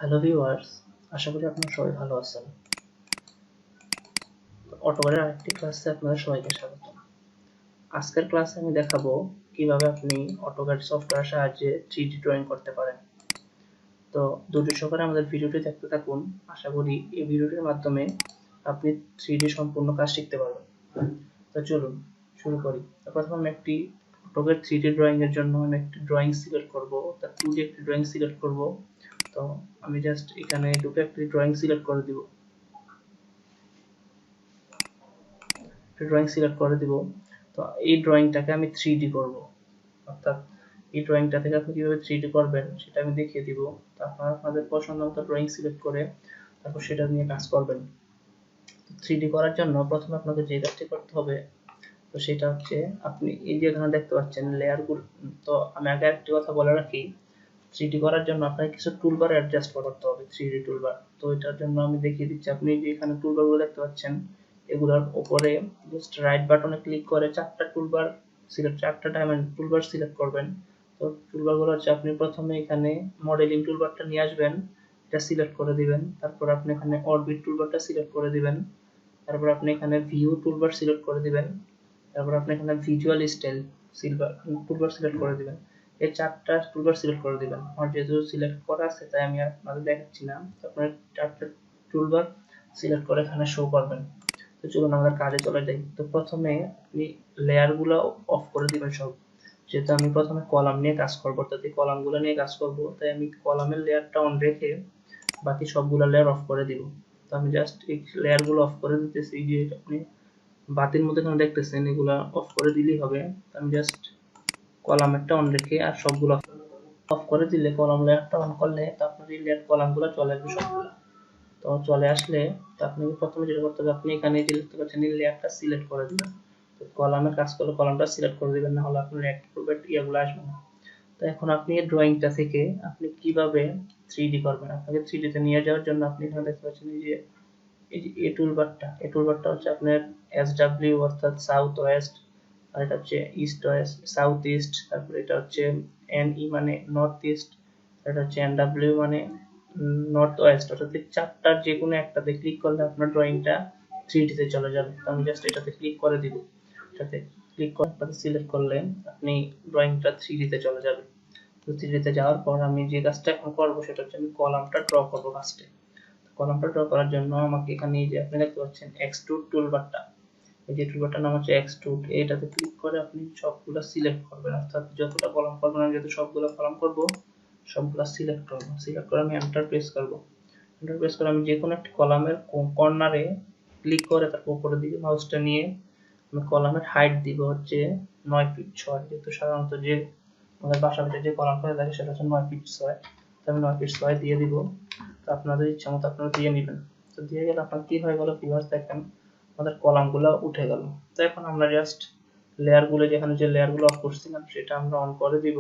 Hello viewers, আশা করি আপনারা সবাই ভালো আছেন। অটোক্যাডের আরেকটি ক্লাসে আপনাদের সবাইকে স্বাগত। আজকের ক্লাসে আমি দেখাবো কিভাবে আপনি অটোক্যাড সফটওয়্যারের সাহায্যে 3D ড্রয়িং করতে পারেন। তো ধৈর্য সহকারে আমাদের ভিডিওটি দেখতে থাকুন। আশা করি এই ভিডিওটির মাধ্যমে আপনি 3D সম্পূর্ণ কাজ শিখতে পারবেন। তো চলুন শুরু করি। প্রথমে আমি একটি অটোক্যাড 3D ড্রয়িং এর জন্য আমি একটি ড্রয়িং সিলেক্ট করব, অর্থাৎ 2D একটি ড্রয়িং সিলেক্ট করব। তো আমি জাস্ট এখানে ঢুকে একটি ড্রয়িং সিলেক্ট করে দিব। ড্রয়িং সিলেক্ট করে দিব। তো এই ড্রয়িংটাকে আমি 3D করব, অর্থাৎ এই ড্রয়িংটা থেকে আপনি কিভাবে 3D করবেন সেটা আমি দেখিয়ে দিব। তো আপনারা আপনাদের পছন্দ মতো ড্রয়িং সিলেক্ট করে তারপর সেটা নিয়ে কাজ করবেন। 3D করার জন্য প্রথমে আপনাকে যে কাজটি করতে হবে, তো সেটা হচ্ছে আপনি এই যে এখানে দেখতে পাচ্ছেন লেয়ারগুলো। তো আমি আগে একটা কথা বলে রাখি, 3D করার জন্য আপনাকে কিছু টুলবার অ্যাডজাস্ট করতে হবে, 3D টুলবার। তো এটার জন্য আমি দেখিয়ে দিচ্ছি। আপনি যে এখানে টুলবারগুলো দেখতে পাচ্ছেন, এগুলোর উপরে জাস্ট রাইট বাটনে ক্লিক করে চারটা টুলবার সিলেক্ট করবেন। তো টুলবারগুলো হচ্ছে, আপনি প্রথমে এখানে মডেলিং টুলবারটা নিয়ে আসবেন, এটা সিলেক্ট করে দিবেন। তারপর আপনি এখানে অরবিট টুলবারটা সিলেক্ট করে দিবেন। তারপর আপনি এখানে ভিউ টুলবার সিলেক্ট করে দিবেন। তারপর আপনি এখানে ভিজুয়াল স্টাইল টুলবার সিলেক্ট করে দিবেন। এই চারটা টুলবার সিলেক্ট করে দিবেন। আমার যেহেতু সিলেক্ট করা আছে তাই আমি আপনাদের দেখাচ্ছি না। আপনার চারটা টুলবার সিলেক্ট করে এখানে শো করবেন। তো চলুন আমরা কাজে চলে যাই। তো প্রথমে আপনি লেয়ারগুলো অফ করে দিবেন সব। যেহেতু আমি প্রথমে কলাম নিয়ে কাজ করবো, অর্থাৎ এই কলামগুলো নিয়ে কাজ করবো, তাই আমি কলামের লেয়ারটা অন রেখে বাকি সবগুলো লেয়ার অফ করে দিব। তো আমি জাস্ট এই লেয়ারগুলো অফ করে দিতেছি। যে আপনি বাতির মধ্যে এখানে দেখতেছেন, এগুলা অফ করে দিলেই হবে। আমি জাস্ট কলামেরটা অন রেখে আর সবগুলো অফ করে দিলে, কলাম লেয়ারটা অন করলে তো আপনার এই লেয়ার কলামগুলো চলে আসবে সবগুলো। তো চলে আসলে তো আপনি প্রথমে যেটা করতে হবে, আপনি এখানে যে দেখতে পাচ্ছেন এই লেয়ারটা সিলেক্ট করে দিবেন। তো কলামে কাজ করলে কলামটা সিলেক্ট করে দিবেন, না হলে আপনার ইয়েগুলো আসবে না। তো এখন আপনি এই ড্রয়িংটা থেকে আপনি কিভাবে 3D করবেন, আপনাকে 3D তে নিয়ে যাওয়ার জন্য আপনি এখানে দেখতে পাচ্ছেন এই যে এ টুলবারটা হচ্ছে আপনার SW অর্থাৎ সাউথ ওয়েস্ট, আর এটা হচ্ছে ইস্ট ওয়েস্ট সাউথ ইস্ট, তারপরে এটা হচ্ছে NE মানে নর্থ ইস্ট, এটা হচ্ছে NW মানে নর্থ ওয়েস্ট। অর্থাৎ চারটার যে কোনো একটাতে ক্লিক করলে আপনার ড্রয়িংটা 3D তে চলে যাবে। তো আমি জাস্ট এটাতে ক্লিক করে দিব। এটাতে ক্লিক করে সিলেক্ট করলে আপনি ড্রয়িংটা 3D তে চলে যাবে। তো 3D তে যাওয়ার পর আমি যে কাজটা এখন করবো সেটা হচ্ছে আমি কলামটা ড্র করবো ফার্স্টে। কলামটা ড্র করার জন্য আমাকে এখানে এই যে আপনি দেখতে পাচ্ছেন এক্সট্রুড টুলবারটা, এই যে টুলবারটার নাম হচ্ছে এক্সট্রুড। এটাতে ক্লিক করে আপনি সবগুলো সিলেক্ট করবেন, অর্থাৎ যতটা কলাম করবেন, আমি যেহেতু সবগুলো কলাম করব সবগুলো সিলেক্ট করবো। সিলেক্ট করে আমি এন্টার প্রেস করবো। এন্টার প্রেস করে আমি যে কোনো একটি কলামের কর্নারে ক্লিক করে তারপর উপরের দিকে মাউসটা নিয়ে আমি কলামের হাইট দিব হচ্ছে 9 ফিট 6, যেহেতু সাধারণত যে আমাদের বাসার ভিতরে যে কলাম করে থাকে সেটা হচ্ছে 9 ফিট 6। তো আমি 9 ফিট 6 দিয়ে দিব। তো আপনাদের ইচ্ছা মতো আপনারা দিয়ে নেবেন। তো দিয়ে গেলে আপনার কি হয়ে গেল ভিউয়ার্স, দেখেন আমাদের কলামগুলো উঠে গেল। তো এখন আমরা জাস্ট লেয়ারগুলো, যেখানে যে লেয়ারগুলো অফ করছিলাম সেটা আমরা অন করে দিব।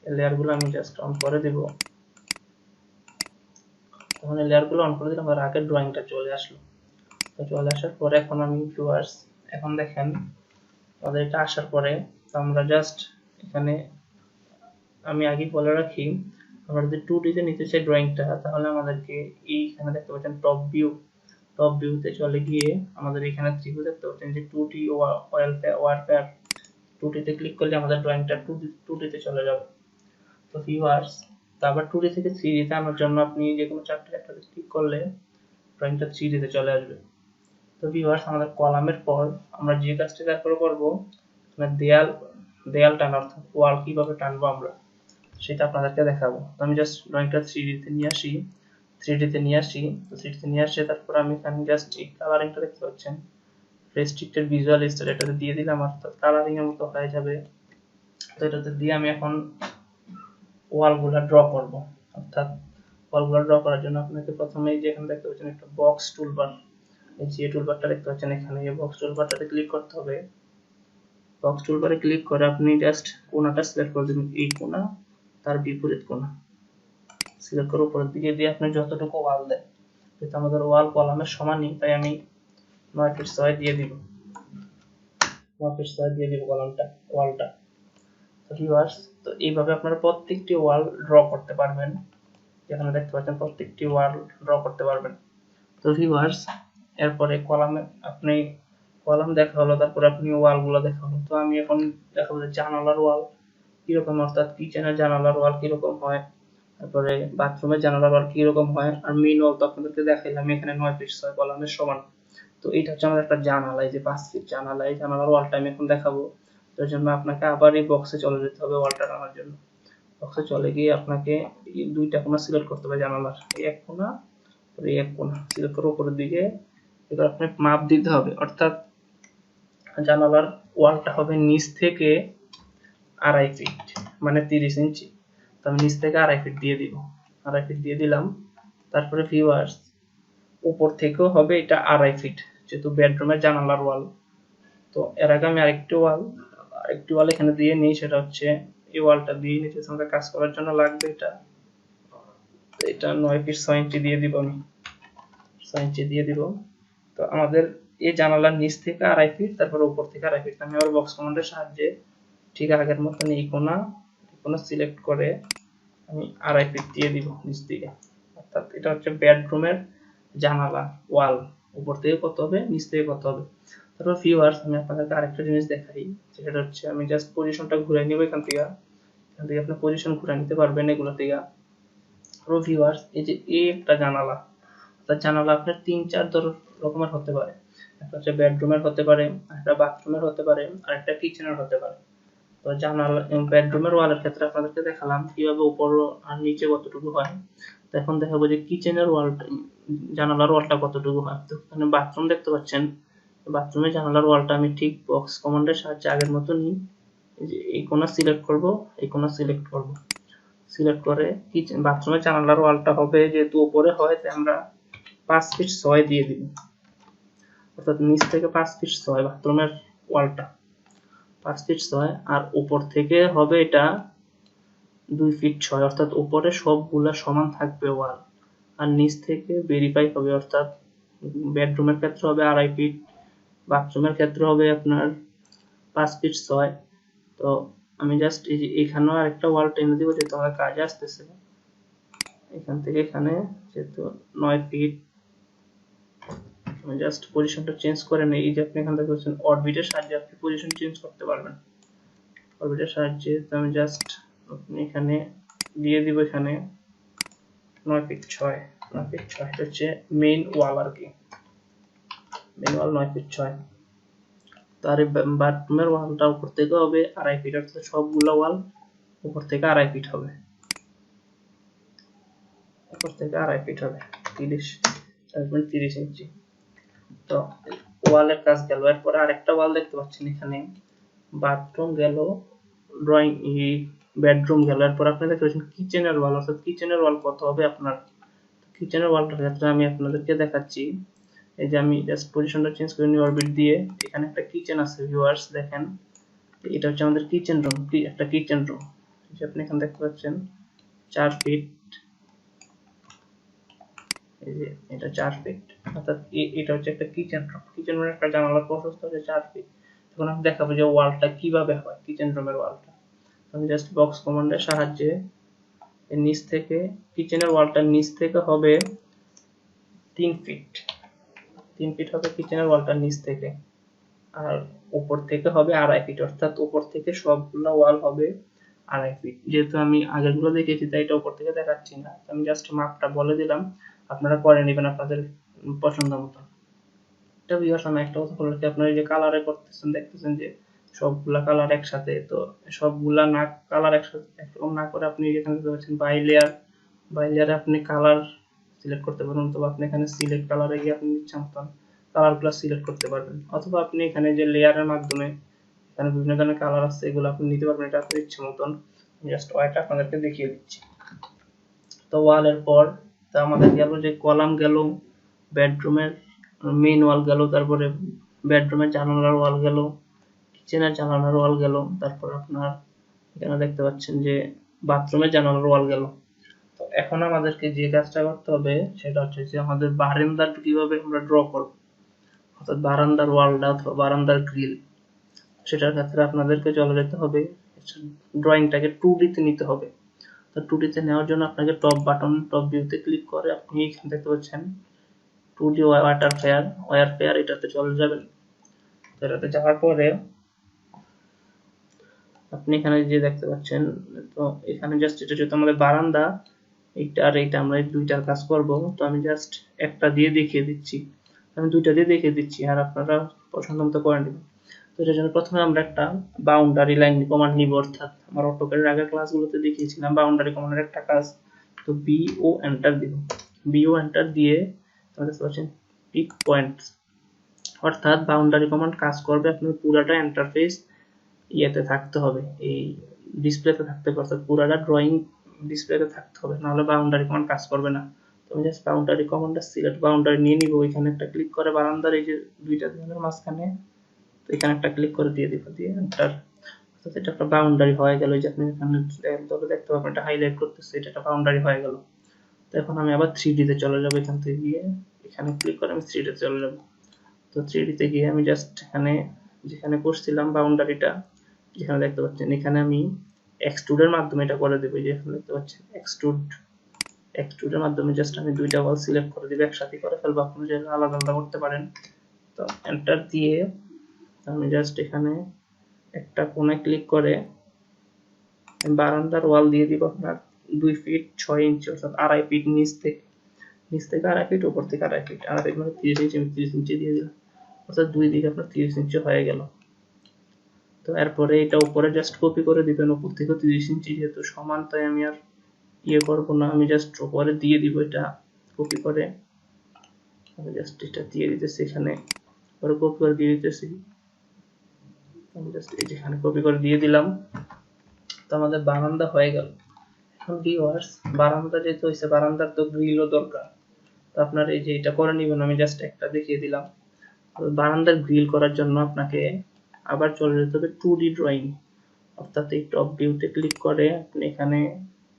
লেয়ারগুলো আমি জাস্ট অন করে দিব। তখন লেয়ারগুলো অন করে দিলাম আর আগের ড্রয়িংটা চলে আসলো। তো চলে আসার পরে এখন আমি ভিউয়ার্স, এখন দেখেন আমাদের এটা আসার পরে তো আমরা জাস্ট এখানে, আমি আগে বলে রাখি, আমরা যদি 2D তে নিতে চাই ড্রয়িংটা, তাহলে আমাদেরকে এইখানে দেখতে পাচ্ছেন টপ ভিউতে চলে গিয়ে আমাদের এখানে ত্রিভুজ দেখতে পাচ্ছেন যে 2D ওয়ারফেয়ার, 2D তে ক্লিক করলে আমাদের ড্রয়িংটা 2D তে চলে যাবে। তো ভিউয়ার্স, তারপর 2D থেকে 3D তে আনার জন্য আপনি যে কোনো চারটে একটাতে ক্লিক করলে ড্রয়িংটা 3D তে চলে আসবে। তো ভিউয়ার্স, আমাদের কলামের পর আমরা যে কাজটা তারপরে করবো, দেয়াল দেয়াল টানা, অর্থাৎ ওয়াল কিভাবে টানবো আমরা সেটা আপনাদেরকে দেখাবো। তো আমি জাস্ট ড্রয়িংটা 3D তে নিয়ে আসি। 3D তে নিয়ে আসি। তো 3D তে নিয়ে আসে তারপর আমি এখানে জাস্ট এই কালারিংটা দেখতে পাচ্ছেন, রেস্ট্রিক্টেড ভিজুয়াল স্টাইল, এটাতে দিয়ে দিলাম, অর্থাৎ কালারিং এর মতো হয়ে যাবে। তো এটাতে দিয়ে আমি এখন ওয়ালগুলা ড্র করব। অর্থাৎ ওয়ালগুলা ড্র করার জন্য আপনাকে প্রথমে যে এখানে দেখতে পাচ্ছেন একটা বক্স টুলবার, এই যে টুলবারটা দেখতে পাচ্ছেন এখানে, এই বক্স টুলবারটাতে ক্লিক করতে হবে। বক্স টুলবারে ক্লিক করে আপনি জাস্ট কোণাটা সিলেক্ট করে দিবেন, এই কোণা তার বিপরীত কোণা সিলেক্ট করে উপরের দিকে দিয়ে আপনি যতটুকু ওয়াল দেন, যেহেতু আমাদের ওয়াল কলামের সমানই তাই আমি 9 ফিট 6 দিয়ে দিব। 9 ফিট 6 দিয়ে দিব ওয়ালটা। তো ভিউয়ার্স, তো এইভাবে আপনারা প্রত্যেকটি ওয়াল ড্র করতে পারবেন। এখানে দেখতে পাচ্ছেন প্রত্যেকটি ওয়াল ড্র করতে পারবেন। তো ভিউয়ার্স, এরপরে কলামে আপনি কলাম দেখা হলো, তারপরে আপনি ওয়ালগুলো দেখা হলো। তো আমি এখন দেখাবো যে জানালার ওয়াল কিরকম, অর্থাৎ কিচেনের জানালার ওয়াল কিরকম হয়, তারপরে বাথরুমের জানালার ওয়াল কিরকম হয়। আর মেইন ওয়াল তো আপনাদেরকে দেখাইলাম, এখানে 9 ফিট 6 কলামের সমান। তো এটা হচ্ছে আমাদের একটা জানালা, এই যে 5 ফিট জানালা, এই জানালার ওয়ালটা আমি এখন দেখাবো। তার জন্য আপনাকে আবার এই বক্সে চলে যেতে হবে ওয়ালটা টানার জন্য। বক্সে চলে গিয়ে আপনাকে এই দুইটা কোণা সিলেক্ট করতে হবে জানালার, এই এক কোণা আর এই এক কোণা সিলেক্ট করে উপরের দিকে এবার আপনি মাপ দিতে হবে, অর্থাৎ জানালার ওয়ালটা হবে নিচ থেকে 2.5 ফিট, মানে 30 ইঞ্চি। তো আমি নিচ থেকে 2.5 ফিট দিয়ে দিব, 2.5 ফিট দিয়ে দিলাম। তারপরে ভিউয়ার্স, উপর থেকেও হবে এটা 2.5 ফিট, যেহেতু বেডরুমের জানালার ওয়াল। তো এর আগে আমি আরেকটি ওয়াল এখানে দিয়ে নিই, সেটা হচ্ছে এই ওয়ালটা দিয়ে নিচে আমাদের কাজ করার জন্য লাগবে এটা 9 ফিট 6 ইঞ্চি দিয়ে দিব, আমি 6 ইঞ্চি দিয়ে দিব। তো আমাদের এই জানালার নিচ থেকে 2.5 ফিট, তারপর উপর থেকে 2.5 ফিট। আমি আবার বক্স কমান্ডের সাহায্যে ঠিক আগের মতন এই কোণা সিলেক্ট করে আমি 2.5 ফিট দিয়ে দিব নিচ থেকে। অর্থাৎ এটা হচ্ছে বেডরুমের জানালা ওয়াল, উপর থেকে কত হবে, নিচ থেকে কত হবে। তারপর ভিউয়ার্স, আমি আপনাদেরকে আরেকটা জিনিস দেখাই, সেটা হচ্ছে আমি জাস্ট পজিশনটা ঘুরে নিব এখান থেকে আপনি পজিশন ঘুরে নিতে পারবেন এগুলো থেকে। তারপর ভিউয়ার্স, এই যে একটা জানালা, অর্থাৎ জানালা আপনার 3-4 রকমের হতে পারে। একটা হচ্ছে বেডরুমের হতে পারে, একটা বাথরুমের হতে পারে, আর একটা কিচেনের হতে পারে। তো জানালা বেডরুমের ওয়ালের ক্ষেত্রে আপনাদেরকে দেখালাম কিভাবে উপর আর নিচে কতটুকু হয়। তো এখন দেখাবো যে কিচেনের ওয়ালটা, জানালার ওয়ালটা কতটুকু হয়। তো এখানে বাথরুম দেখতে পাচ্ছেন, বাথরুমের জানালার ওয়ালটা আমি ঠিক বক্স কমান্ডের সাহায্যে আগের মতনই এই কোণা সিলেক্ট করব, এই কোণা সিলেক্ট করব, সিলেক্ট করে কিচেন বাথরুমের জানালার ওয়ালটা হবে যেহেতু উপরে হয়, তাই আমরা 5 ফিট 6 দিয়ে দিব, অর্থাৎ নিচ থেকে 5 ফিট 6 বাথরুমের ওয়ালটা 5 ফিট 6, আর উপর থেকে হবে এটা 2 ফিট 6, অর্থাৎ উপরে সবগুলা সমান থাকবে ওয়াল, আর নিচ থেকে ভেরিফাই হবে, অর্থাৎ বেডরুমের ক্ষেত্রে হবে 2.5 ফিট, বাথরুমের ক্ষেত্রে হবে আপনার 5 ফিট 6। তো আমি জাস্ট এই যে এখানেও আরেকটা ওয়াল টেনে দিব, যেহেতু আমার কাজে আসতেছে এখান থেকে এখানে, যেহেতু 9 ফিট। আমি জাস্ট পজিশনটা চেঞ্জ করে নেই, এই যে আপনি এখান থেকে হচ্ছেন অরবিটের সাহায্যে আপনি পজিশন চেঞ্জ করতে পারবেন, অরবিটের সাহায্যে। তো আমি জাস্ট আপনি এখানে দিয়ে দিব, এখানে 9 ফিট 6, 9 ফিট 6 এটা হচ্ছে মেইন ওয়াল আর কি, মেইন ওয়াল 9 ফিট 6। তার বাথরুমের ওয়ালটা উপর থেকে হবে 2.5 ফিট, অর্থাৎ সবগুলো ওয়াল উপর থেকে 2.5 ফিট হবে, উপর থেকে 2.5 ফিট হবে, 30 ইঞ্চি। তো ওয়ালের কাজ গেল। এরপরে আরেকটা ওয়াল দেখতে পাচ্ছেন এখানে, বাথরুম গেল, ড্রয়িং বেডরুম গেল। এরপর আপনি দেখতে পাচ্ছেন কিচেনের ওয়াল, অর্থাৎ কিচেনের ওয়াল কত হবে আপনার। কিচেনের ওয়ালটার ক্ষেত্রে আমি আপনাদেরকে দেখাচ্ছি, এই যে আমি জাস্ট পজিশনটা চেঞ্জ করে নিই অরবিট দিয়ে, এখানে একটা কিচেন আছে ভিউয়ার্স, দেখেন এটা হচ্ছে আমাদের কিচেন রুম, একটা কিচেন রুম, যে আপনি এখানে দেখতে পাচ্ছেন 4 ফিট, এই যে এটা 4 ফিট, অর্থাৎ এটা হচ্ছে একটা কিচেন রুম। কিচেন রুমের একটা জানালার প্রস্থ হচ্ছে 4 ফিট। তখন আমি দেখাবো যে ওয়ালটা কিভাবে হয়, কিচেন রুমের ওয়ালটা। আমি জাস্ট বক্স কমান্ডের সাহায্যে নিচ থেকে কিচেনের ওয়ালটা নিচ থেকে হবে 3 ফিট, 3 ফিট হবে কিচেনের ওয়ালটা নিচ থেকে, আর উপর থেকে হবে 2.5 ফিট, অর্থাৎ উপর থেকে সবগুলা ওয়াল হবে 2.5 ফিট। যেহেতু আমি আগেরগুলো দেখেছি তাই এটা উপর থেকে দেখাচ্ছি না, আমি জাস্ট মাপটা বলে দিলাম, আপনারা করে নেবেন আপনাদের পছন্দ মতো। এটা ভিউয়ার্স, আমি একটা কথা বলে রাখি, আপনারা এই যে কালারে করতেছেন, দেখতেছেন যে সবগুলা কালার একসাথে, তো সবগুলা না কালার একসাথে একরকম না করে আপনি এখানে দেখতে পাচ্ছেন বাই লেয়ারে আপনি কালার সিলেক্ট করতে পারবেন, অথবা আপনি এখানে সিলেক্ট কালারে গিয়ে আপনি ইচ্ছা মতন কালারগুলো সিলেক্ট করতে পারবেন, অথবা আপনি এখানে যে লেয়ারের মাধ্যমে এখানে বিভিন্ন ধরনের কালার আছে এগুলো আপনি নিতে পারবেন, এটা আপনার ইচ্ছা মতন। জাস্ট ওয়াইটা আপনাদেরকে দেখিয়ে দিচ্ছি। তো ওয়ালের পর তো আমাদের গেল যে কলাম গেল, বেডরুমের মেইন ওয়াল গেল, তারপরে বেডরুমের জানালার ওয়াল গেল, কিচেনের জানালার ওয়াল গেল, তারপর আপনার এখানে দেখতে পাচ্ছেন যে বাথরুমের জানালার ওয়াল গেল। তো এখন আমাদেরকে যে কাজটা করতে হবে সেটা হচ্ছে যে আমাদের বারান্দার কিভাবে আমরা ড্র করব, অর্থাৎ বারান্দার ওয়ালটা অথবা বারান্দার গ্রিল, সেটার ক্ষেত্রে আপনাদেরকে চলে যেতে হবে ড্রয়িংটাকে 2D তে নিতে হবে। তো 2D তে নেওয়ার জন্য আপনাকে টপ ভিউতে ক্লিক করে আপনি এখানে দেখতে পাচ্ছেন 2D ওয়্যার ফেয়ার এটাতে চলে যাবেন। তো এটাতে যাওয়ার পরে আপনি এখানে যে দেখতে পাচ্ছেন, তো এখানে জাস্ট এটা যেহেতু আমাদের বারান্দা, এইটা আর এইটা আমরা দুইটার কাজ করব, তো আমি জাস্ট একটা দিয়ে দেখিয়ে দিচ্ছি, আমি দুইটা দিয়ে দেখিয়ে দিচ্ছি আর আপনারা পছন্দ মতো করে নেবেন। তো এটার জন্য প্রথমে আমরা একটা বাউন্ডারি লাইন কমান্ড নিব, অর্থাৎ আমার অটোক্যাডের আগের ক্লাসগুলোতে দেখিয়েছিলাম বাউন্ডারি কমান্ডের একটা কাজ। তো বিও এন্টার দিব, বিও এন্টার দিয়ে দেখতে পাচ্ছেন পিক পয়েন্টস, অর্থাৎ বাউন্ডারি কমান্ড কাজ করবে আপনার পুরাটা ইন্টারফেস ইয়েতে থাকতে হবে, এই ডিসপ্লেতে থাকতে হবে, অর্থাৎ পুরাটা ড্রয়িং ডিসপ্লেতে থাকতে হবে, নাহলে বাউন্ডারি কমান্ড কাজ করবে না। তো আমি জাস্ট বাউন্ডারি কমান্ডটা সিলেক্ট বাউন্ডারি নিয়ে নিব, এখানে একটা ক্লিক করে বারান্দার এই যে দুইটা দেওয়ালের মাঝখানে, তো এখানে একটা ক্লিক করে দিয়ে দিব, দিয়ে এন্টার। অর্থাৎ এটা একটা বাউন্ডারি হয়ে গেল, এই যে আপনি এখানে দেখতে পাবেন এটা হাইলাইট করতেছে, এটা একটা বাউন্ডারি হয়ে গেল। তো এখন আমি আবার 3D তে চলে যাব, এখান থেকে গিয়ে এখানে ক্লিক করে আমি 3D তে চলে যাব। তো 3D তে গিয়ে আমি জাস্ট এখানে যেখানে করছিলাম বাউন্ডারিটা, যেখানে দেখতে পাচ্ছেন এখানে আমি এক্সট্রুডের মাধ্যমে এটা করে দেবো, যে এখানে দেখতে পাচ্ছেন এক্সট্রুডের মাধ্যমে জাস্ট আমি দুইটা ওয়াল সিলেক্ট করে দিব, একসাথে করে ফেলবো, আপনি যে আলাদা আলাদা করতে পারেন। তো এন্টার দিয়ে আমি জাস্ট এখানে একটা কোণে ক্লিক করে বারান্দার ওয়াল দিয়ে দিব আপনার 2 ফিট 6 ইঞ্চি, অর্থাৎ 2.5 ফিট নিচ থেকে 2.5 ফিট, উপর থেকে 2.5 ফিট, 2.5 ফিট মানে 30 ইঞ্চি, আমি 30 ইঞ্চি দিয়ে দিলাম, অর্থাৎ দুই দিকে আপনার 30 ইঞ্চি হয়ে গেল। তো এরপরে এটা উপরে জাস্ট কপি করে দিবেন, উপর থেকে 30 ইঞ্চি যেহেতু সমান, তাই আমি আর ইয়ে করবো না, আমি জাস্ট উপরে দিয়ে দিব, এটা কপি করে আমি জাস্ট এটা দিয়ে দিতেছি, এখানে পরে কপি করে দিয়ে দিতেছি, আমি জাস্ট এই যেখানে কপি করে দিয়ে দিলাম। তো আমাদের বারান্দা হয়ে গেল। এখন ভিউয়ার্স, বারান্দা যেহেতু হয়েছে, বারান্দার তো গ্রিলও দরকার, তো আপনার এই যে এটা করে নেবেন, আমি জাস্ট একটা দেখিয়ে দিলাম। তো বারান্দার গ্রিল করার জন্য আপনাকে আবার চলে যেতে হবে 2D ড্রয়িং, অর্থাৎ এই টপ ভিউতে ক্লিক করে আপনি এখানে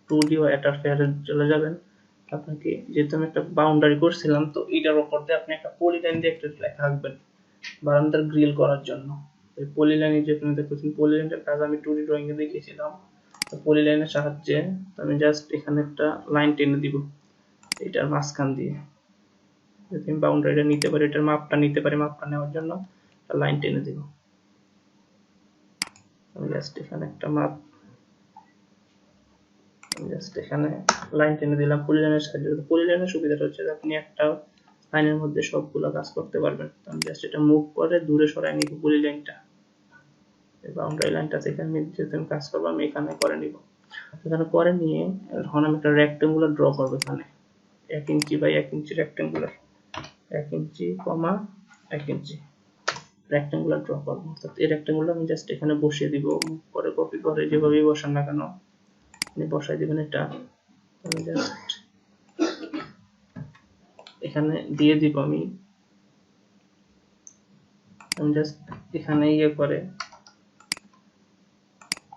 2D ওয়্যার ফেয়ারে চলে যাবেন। আপনাকে যেহেতু আমি একটা বাউন্ডারি করছিলাম, তো এটার উপর দিয়ে আপনি একটা পলিলাইন দিয়ে একটা লেখা আঁকবেন বারান্দার গ্রিল করার জন্য। এই পলিলাইনে যে আপনি দেখতেছেন, পলিলাইনটার কাজ আমি 2D ড্রয়িং এ দেখিয়েছিলাম। তো পলিলাইনের সাহায্যে আমি জাস্ট এখানে একটা লাইন টেনে দিব এটার মাঝখান দিয়ে, যদি আমি বাউন্ডারিটা নিতে পারি, এটার মাপটা নিতে পারি, মাপটা নেওয়ার জন্য লাইন টেনে দিব। আমি জাস্ট এখানে একটা মাপ, জাস্ট এখানে লাইন টেনে দিলাম পলিলাইনের সাহায্যে। পলিলাইনের সুবিধাটা হচ্ছে আপনি একটা লাইনের মধ্যে সবগুলো কাজ করতে পারবেন। আমি জাস্ট এটা মুভ করে দূরে সরাই নিব পলিলাইনটা, এই বাউন্ডারি লাইনটা থেকে আমি যেহেতু আমি কাজ করবো, আমি এখানে করে নিব। এখানে করে নিয়ে এখন আমি একটা রেক্টেঙ্গুলার ড্র করবো, এখানে 1 inch by 1 inch rectangular, 1 inch, 1 inch rectangular draw করবো। অর্থাৎ এই রেক্টেঙ্গুলার আমি জাস্ট এখানে বসিয়ে দিব, মুভ করে কপি করে যেভাবেই বসান না কেন আপনি বসাই দিবেন। এটা আমি জাস্ট এখানে দিয়ে দিব, আমি জাস্ট এখানে ইয়ে করে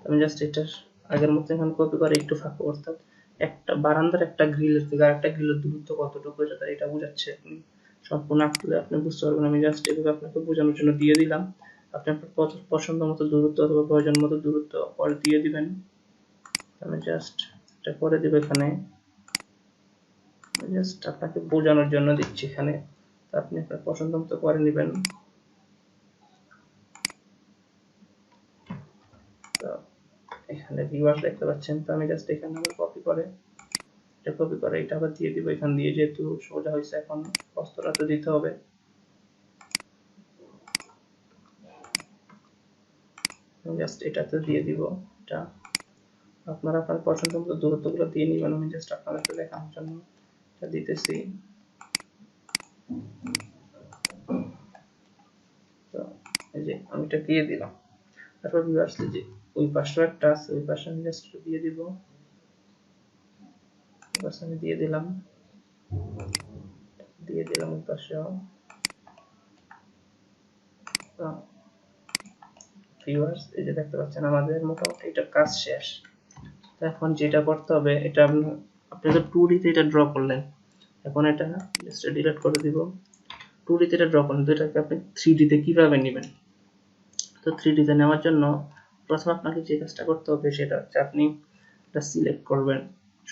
আমি জাস্ট এটার আগের মতো এখানে কপি করে একটু ফাঁকা, অর্থাৎ একটা বারান্দার একটা গ্রিলের থেকে আরেকটা গ্রিলের দূরত্ব কতটুকু এটা বোঝাচ্ছে, আপনি সম্পূর্ণ আঁকলে আপনি বুঝতে পারবেন। আমি জাস্ট এভাবে আপনাকে বোঝানোর জন্য দিয়ে দিলাম, আপনি আপনার পছন্দ মতো দূরত্ব অথবা প্রয়োজন মতো দূরত্ব পরে দিয়ে দিবেন। আমি জাস্ট এটা করে দিব, এখানে জাস্ট আপনাকে বোঝানোর জন্য দিচ্ছি, এখানে আপনি আপনার পছন্দ মতো করে নেবেন। তো এখানে ভিউয়ার্স দেখতে পাচ্ছেন, তো আমি জাস্ট এখানে আবার কপি করে এটা আবার দিয়ে দিব, এখান দিয়ে যেহেতু সোজা হয়েছে, এখন প্রস্থটা তো দিতে হবে। আমি জাস্ট এটাতে দিয়ে দিব, এটা আপনারা আপনার পছন্দ মতো দূরত্বগুলো দিয়ে নেবেন, আমি জাস্ট আপনাদেরকে দেখানোর জন্য এটা দিতেছি। তো এই যে আমি এটা দিয়ে দিলাম, তারপর ভিউয়ার্স যে ওই পাশে একটা আছে, ওই পাশে আমি জাস্ট দিয়ে দিব, বাস আমি দিয়ে দিলাম ওই পাশেও। তো ভিউয়ার্স এই যে দেখতে পাচ্ছেন আমাদের মোটামুটি এটা কাজ শেষ। তো এখন যেটা করতে হবে, এটা আপনি তো 2D তে এটা ড্র করলেন, এখন এটা জাস্ট ডিলিট করে দিব। 2D তে এটা ড্র করলেন, তো এটাকে আপনি 3D তে কিভাবে নেবেন? তো 3D তে নেওয়ার জন্য প্রথমে আপনাকে যে কাজটা করতে হবে সেটা হচ্ছে আপনি এটা সিলেক্ট করবেন,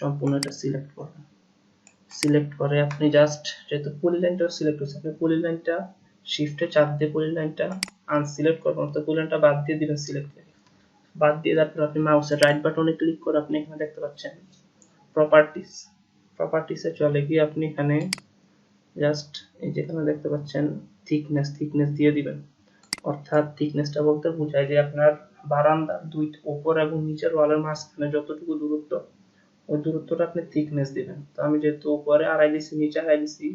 সম্পূর্ণ এটা সিলেক্ট করবেন। সিলেক্ট করে আপনি জাস্ট যেহেতু পলিলাইনটা সিলেক্ট হচ্ছে, আপনি পলিলাইনটা শিফটে চাপ দিয়ে পলিলাইনটা আনসিলেক্ট করবেন, অর্থাৎ পলিলাইনটা বাদ দিয়ে দিবেন সিলেক্ট করে। বাদ দিয়ে তারপর আপনি মাউসের রাইট বাটনে ক্লিক করে আপনি এখানে দেখতে পাচ্ছেন প্রপার্টিসে চলে গিয়ে আপনি এখানে জাস্ট এই যেখানে দেখতে পাচ্ছেন থিকনেস দিয়ে দিবেন। অর্থাৎ থিকনেসটা বলতে বোঝায় যে আপনার বারান্দার দুই উপর এবং নিচের ওয়ালের মাঝখানে যতটুকু দূরত্ব, ওই দূরত্বটা আপনি থিকনেস দিবেন। তো আমি যেহেতু উপরে 2.5 দিছি, নিচে 2.5 দিছি,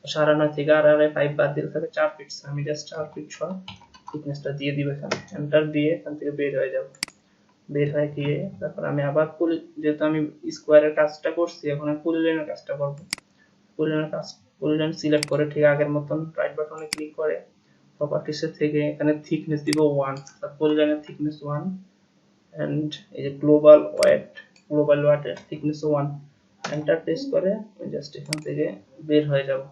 তো 9.5 থেকে 2.5 5 বাদ দিলে থাকে 4 ফিট। আমি জাস্ট 4 ফিট থিকনেসটা দিয়ে দিব এখানে, এন্টার দিয়ে এখান থেকে বের হয়ে যাব। বের হয়ে গিয়ে তারপর আমি আবার যেহেতু আমি স্কোয়ারের কাজটা করছি, এখন আমি পলিলাইনের কাজটা করব। পলিলাইন সিলেক্ট করে ঠিক আগের মতন রাইট বাটনে ক্লিক করে প্রপার্টিসে থেকে এখানে থিকনেস দিব 1, পলিলাইনের থিকনেস 1 এন্ড এই যে গ্লোবাল ওয়েটের থিকনেস 1, এন্টার প্রেস করে জাস্ট এখান থেকে বের হয়ে যাব।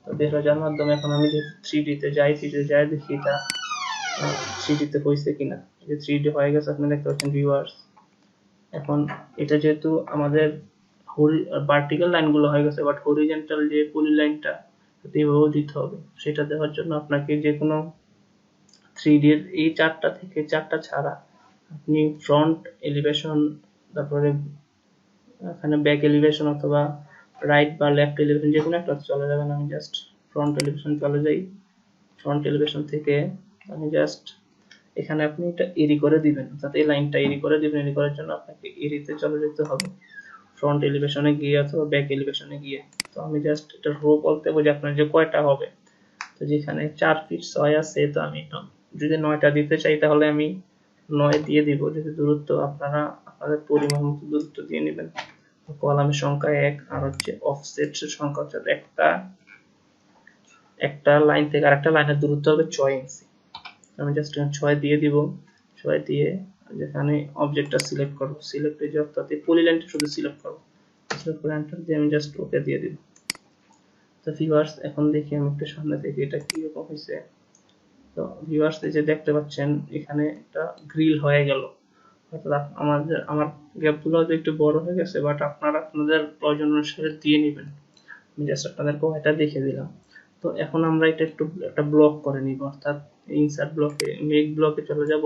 তো বের হয়ে যাওয়ার মাধ্যমে এখন আমি যে 3D তে যাই, 3D তে যাই দেখি এটা 3D তে হয়েছে কিনা। যে 3D হয়ে গেছে আপনি দেখতে পাচ্ছেন ভিউয়ার্স। এখন এটা যেহেতু আমাদের ভার্টিক্যাল লাইনগুলো হয়ে গেছে, বাট হরিজন্টাল যে পলি লাইনটা এইভাবেও দিতে হবে। সেটা দেওয়ার জন্য আপনাকে যে কোনো 3D এর এই 4টা থেকে 4টা ছাড়া আপনি ফ্রন্ট এলিভেশন, তারপরে এখানে ব্যাক এলিভেশন অথবা রাইট বা লেফট এলিভেশন যে কোনো একটা চলে যাবেন। আমি জাস্ট ফ্রন্ট এলিভেশন চলে যাই। ফ্রন্ট এলিভেশন থেকে আমি জাস্ট এখানে আপনি এটা এরি করে দিবেন, যাতে এই লাইনটা এরি করে দিবেন। এরি করার জন্য আপনাকে এরিতে চলে যেতে হবে, ফ্রন্ট এলিভেশনে গিয়ে অথবা ব্যাক এলিভেশনে গিয়ে। তো আমি জাস্ট এটা রো বলতে বুঝি আপনার যে কয়টা হবে। তো যেখানে 4 ফিট 6 আছে, তো আমি যদি 9টা দিতে চাই তাহলে আমি 9 দিয়ে দিব। যদি দূরত্ব আপনারা আপনাদের পরিমাণ মতো দূরত্ব দিয়ে নেবেন। কলামের সংখ্যা 1 আর হচ্ছে অফসেট সংখ্যা হচ্ছে একটা লাইন থেকে আরেকটা লাইনের দূরত্ব হবে 6 ইঞ্চি। আমি জাস্ট 6 দিয়ে দিব। 6 দিয়ে যেখানে অবজেক্টটা সিলেক্ট করব, সিলেক্ট হয়ে যাওয়ার তাতে পলিলাইনটা শুধু সিলেক্ট করব। সিলেক্ট করে এন্টার দিয়ে আমি জাস্ট ওকে দিয়ে দিব। তো ভিউয়ার্স এখন দেখি আমি একটু সামনে দেখি এটা কি রকম হয়েছে। তো ভিউয়ার্স এই যে দেখতে পাচ্ছেন এখানে একটা গ্রিল হয়ে গেল। অর্থাৎ আমার গ্যাপগুলো হয়তো একটু বড় হয়ে গেছে, বাট আপনারা আপনাদের প্রয়োজন অনুসারে দিয়ে নেবেন। আমি জাস্ট আপনাদেরকে এটা দেখে দিলাম। তো এখন আমরা এটা একটু একটা ব্লক করে নিব, অর্থাৎ ইনসার্ট ব্লকে মেক ব্লকে চলে যাব।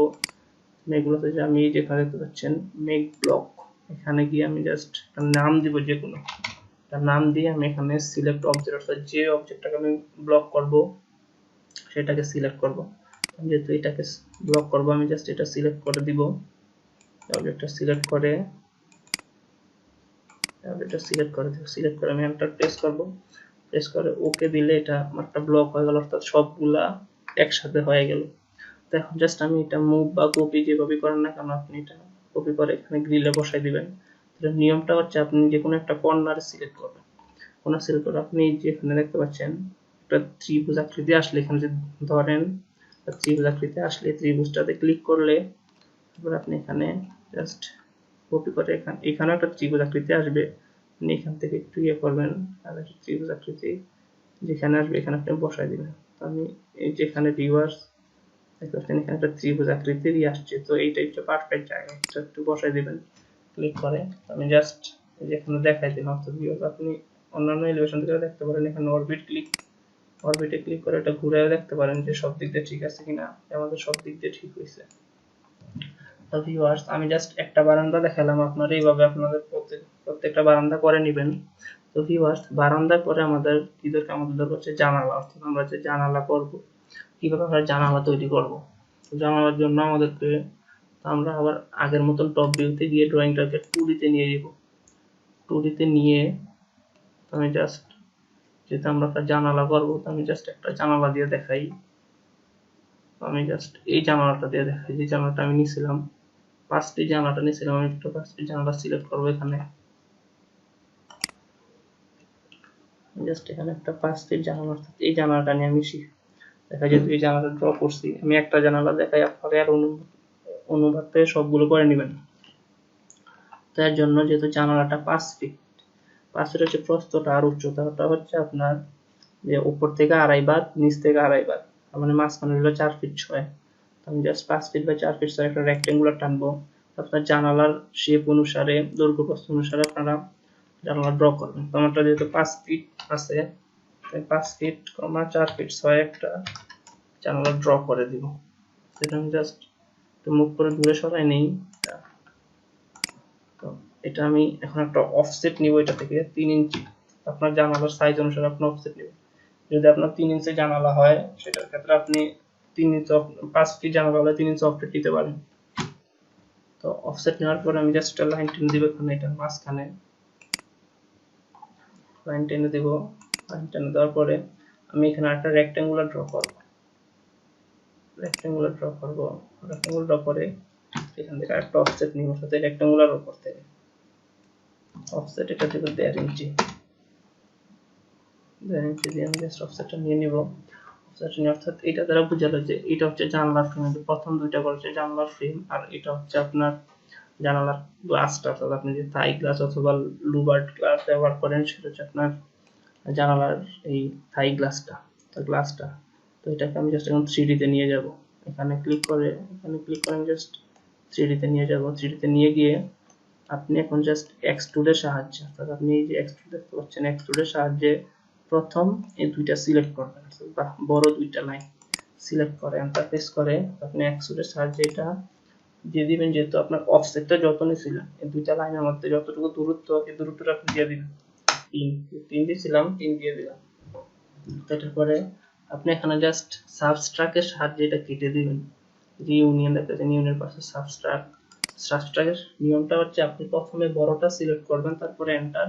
মেকগুলোতে যে আমি যেখানে দেখতে পাচ্ছেন মেক ব্লক, এখানে গিয়ে আমি জাস্ট একটা নাম দিব, যে কোনো একটা নাম দিয়ে আমি এখানে সিলেক্ট অবজেক্ট, অর্থাৎ যে অবজেক্টটাকে আমি ব্লক করব সেটাকে সিলেক্ট করব। যেহেতু এটাকে ব্লক করব আমি জাস্ট এটা সিলেক্ট করে দিব। অবজেক্টটা সিলেক্ট করে সিলেক্ট করে আমি এন্টার প্রেস করব। প্রেস করে ওকে দিলে এটা একটা ব্লক হয়ে গেল, অর্থাৎ সবগুলা একসাথে হয়ে গেল। তো এখন জাস্ট আমি এটা মুভ বা কপি যেভাবে করেন না কেন আপনি এটা কপি করে এখানে গ্রিলে বসাই দিবেন। নিয়মটা হচ্ছে আপনি যে কোনো একটা কর্নার সিলেক্ট করবেন। কর্নার সিলেক্ট করে আপনি যেখানে দেখতে পাচ্ছেন একটা ত্রিভুজ আকৃতি আসলে, এখানে যে ধরেন ত্রিভুজ আকৃতি আসলে ত্রিভুজটাতে ক্লিক করলে তারপর আপনি এখানে জাস্ট কপি করে এখানে একটা ত্রিভুজ আকৃতি আসবে। আপনি এখান থেকে একটু ইয়ে করবেন আর একটা ত্রিভুজ আকৃতি যেখানে আসবে এখানে আপনি বসাই দিবেন। তো আমি এই যেখানে ভিউয়ার্স দেখতে পাচ্ছেন এখানে একটা ত্রিভুজ আকৃতির আসছে, তো এইটা হচ্ছে পারফেক্ট জায়গা, একটু বসাই দিবেন ক্লিক করে। আমি জাস্ট যেখানে দেখাই দিলাম। তো ভিউয়ার্স আপনি অন্যান্য এলিভেশন থেকে দেখতে পারেন এখানে অরবিটে ক্লিক করে এটা ঘুরেও দেখতে পারেন যে সব দিক দিয়ে ঠিক আছে কিনা। আমাদের সব দিক দিয়ে ঠিক হয়েছে। তো ভিউয়ার্স আমি জাস্ট একটা বারান্দা দেখালাম, আপনারা এইভাবে আপনাদের প্রত্যেকটা বারান্দা করে নেবেন। তো ভিউয়ার্স বারান্দার পরে আমাদের দরকার হচ্ছে জানালা, অর্থাৎ আমরা যে জানালা করব, কিভাবে আমরা জানালা তৈরি করব। জানালার জন্য আমাদেরকে আমরা আবার আগের মতন টপ ভিউতে গিয়ে ড্রয়িংটাকে 2D তে নিয়ে যাব। 2D তে নিয়ে আমি জাস্ট যেটা আমরা একটা জানালা করব, তো আমি জাস্ট একটা জানালা দিয়ে দেখাই। আমি জাস্ট এই জানালাটা দিয়ে দেখাই, যে জানালাটা আমি নিয়েছিলাম 5টি জানালাটা নিয়েছিলাম। আমি একটু 5টি জানালা সিলেক্ট করবো এখানে। জাস্ট এখানে একটা 5টি জানালা, এই জানালাটা নিয়ে আমি দেখা যেহেতু এই জানালাটা ড্র করছি, আমি একটা জানালা দেখাই, আপনারা আর অনুবাদ থেকে সবগুলো করে নেবেন। তার জন্য যেহেতু জানালাটা 5 ফিট হচ্ছে প্রস্থটা, আর উচ্চতাটা হচ্ছে আপনার যে উপর থেকে 2.5 বাদ, নিচ থেকে 2.5 বাদ, মানে মাঝখানে হলো 4 ফিট 6। আমি জাস্ট 5 ফিট বা 4 ফিট একটা রেক্টেঙ্গুলার টানবো। আপনার জানালার শেপ অনুসারে দৈর্ঘ্য প্রস্থ অনুসারে আপনারা জানালা ড্র করবেন। তো আমারটা যেহেতু 5 ফিট আছে, তাই 5 ফিট, 4 ফিট 6 একটা জানালা ড্র করে দিব। সেটা আমি জাস্ট একটু মুভ করে দূরে সরাই নেই। তো এটা আমি এখন একটা অফসেট নিব এটা থেকে 3 ইঞ্চি। আপনার জানালার সাইজ অনুসারে আপনি অফসেট নেবেন। যদি আপনার 3 ইঞ্চি জানালা হয় সেটার ক্ষেত্রে আপনি 3 ইঞ্চি 5 ফিট জানালা হলে 3 ইঞ্চি অফসেট দিতে পারেন। তো অফসেট নেওয়ার পর আমি জাস্ট একটা লাইন টেনে দিব এখানে, এটার মাঝখানে লাইন টেনে দেব। লাইন টেনে দেওয়ার পরে আমি এখানে একটা রেক্ট্যাঙ্গুলার ড্র করব। রেক্ট্যাঙ্গুলার ড্র করে এখান থেকে একটা অফসেট নিব সাথে রেক্ট্যাঙ্গুলার উপর থেকে। অফসেট এটা দেব 1.5 ইঞ্চি। 1.5 ইঞ্চি দিয়ে আমি জাস্ট অফসেটটা নিয়ে নিব। অফসেট নিয়ে অর্থাৎ এটা দ্বারা বোঝালো যে এটা হচ্ছে জানলার ফ্রেম, প্রথম দুইটা করেছে জানলার ফ্রেম, আর এটা হচ্ছে আপনার জানালার গ্লাসটা। অর্থাৎ আপনি যে থাই গ্লাস অথবা লুবার্ট গ্লাস ব্যবহার করেন সেটা হচ্ছে আপনার জানালার এই থাই গ্লাসটা। তো এটাকে আমি জাস্ট এখন 3D তে নিয়ে যাব। এখানে ক্লিক করে আমি জাস্ট 3D তে নিয়ে যাব। 3D তে নিয়ে গিয়ে আপনি এখন জাস্ট এক্সট্রুডের সাহায্যে, অর্থাৎ আপনি এই যে এক্সট্রুড দেখতে পাচ্ছেন, এক্সট্রুডের সাহায্যে প্রথম এই দুইটা সিলেক্ট করবেন বা বড় দুইটা লাইন সিলেক্ট করে এন্টার প্রেস করে আপনি এক্সট্রুডের সাহায্যে এটা দিয়ে দিবেন। যেহেতু আপনার অফসেটটা যত নিয়েছিলেন এই দুইটা লাইনের মধ্যে যতটুকু দূরত্ব, এই দূরত্বটা আপনি দিয়ে দিবেন। 3 দিয়েছিলাম, 3 দিয়ে দিলাম। এটার পরে আপনি এখানে জাস্ট সাবস্ট্রাকের সাহায্যে এটা কেটে দিবেন। যে ইউনিয়ন দেখতেছেন, ইউনিয়নের পাশে সাবস্ট্রাকের নিয়মটা হচ্ছে আপনি প্রথমে বড়টা সিলেক্ট করবেন, তারপরে এন্টার,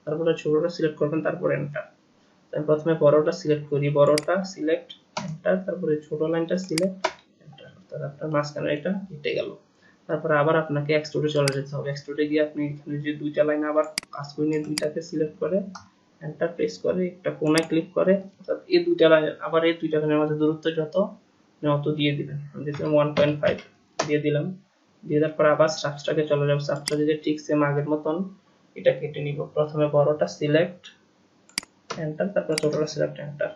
তারপরে ছোটটা সিলেক্ট করবেন, তারপরে এন্টার। আমি প্রথমে বড়টা সিলেক্ট করি, বড়টা সিলেক্ট এন্টার, তারপরে ছোট লাইনটা সিলেক্ট এন্টার, অর্থাৎ আপনার মাঝখানে এটা কেটে গেল। তারপরে আবার আপনাকে এক্সট্রুডে চলে যেতে হবে। এক্সট্রুডে গিয়ে আপনি এখানে যে দুইটা লাইন আবার কাজ করে নিয়ে দুইটাকে সিলেক্ট করে এন্টার প্রেস করে একটা কোণায় ক্লিক করে, অর্থাৎ এই দুইটা লাইন আবার এই দুইটা লাইনের মধ্যে দূরত্ব যত দিয়ে দিবেন। আমি দিলাম 1.5 দিয়ে দিলাম। দিয়ে দেওয়ার পর আবার সাবস্ট্রাকে চলে যাব। সাবস্ট্রাকে যে ঠিক সেম আগের মতন এটা কেটে নিব। প্রথমে বড়টা সিলেক্ট এন্টার, তারপর ছোটটা সিলেক্ট এন্টার।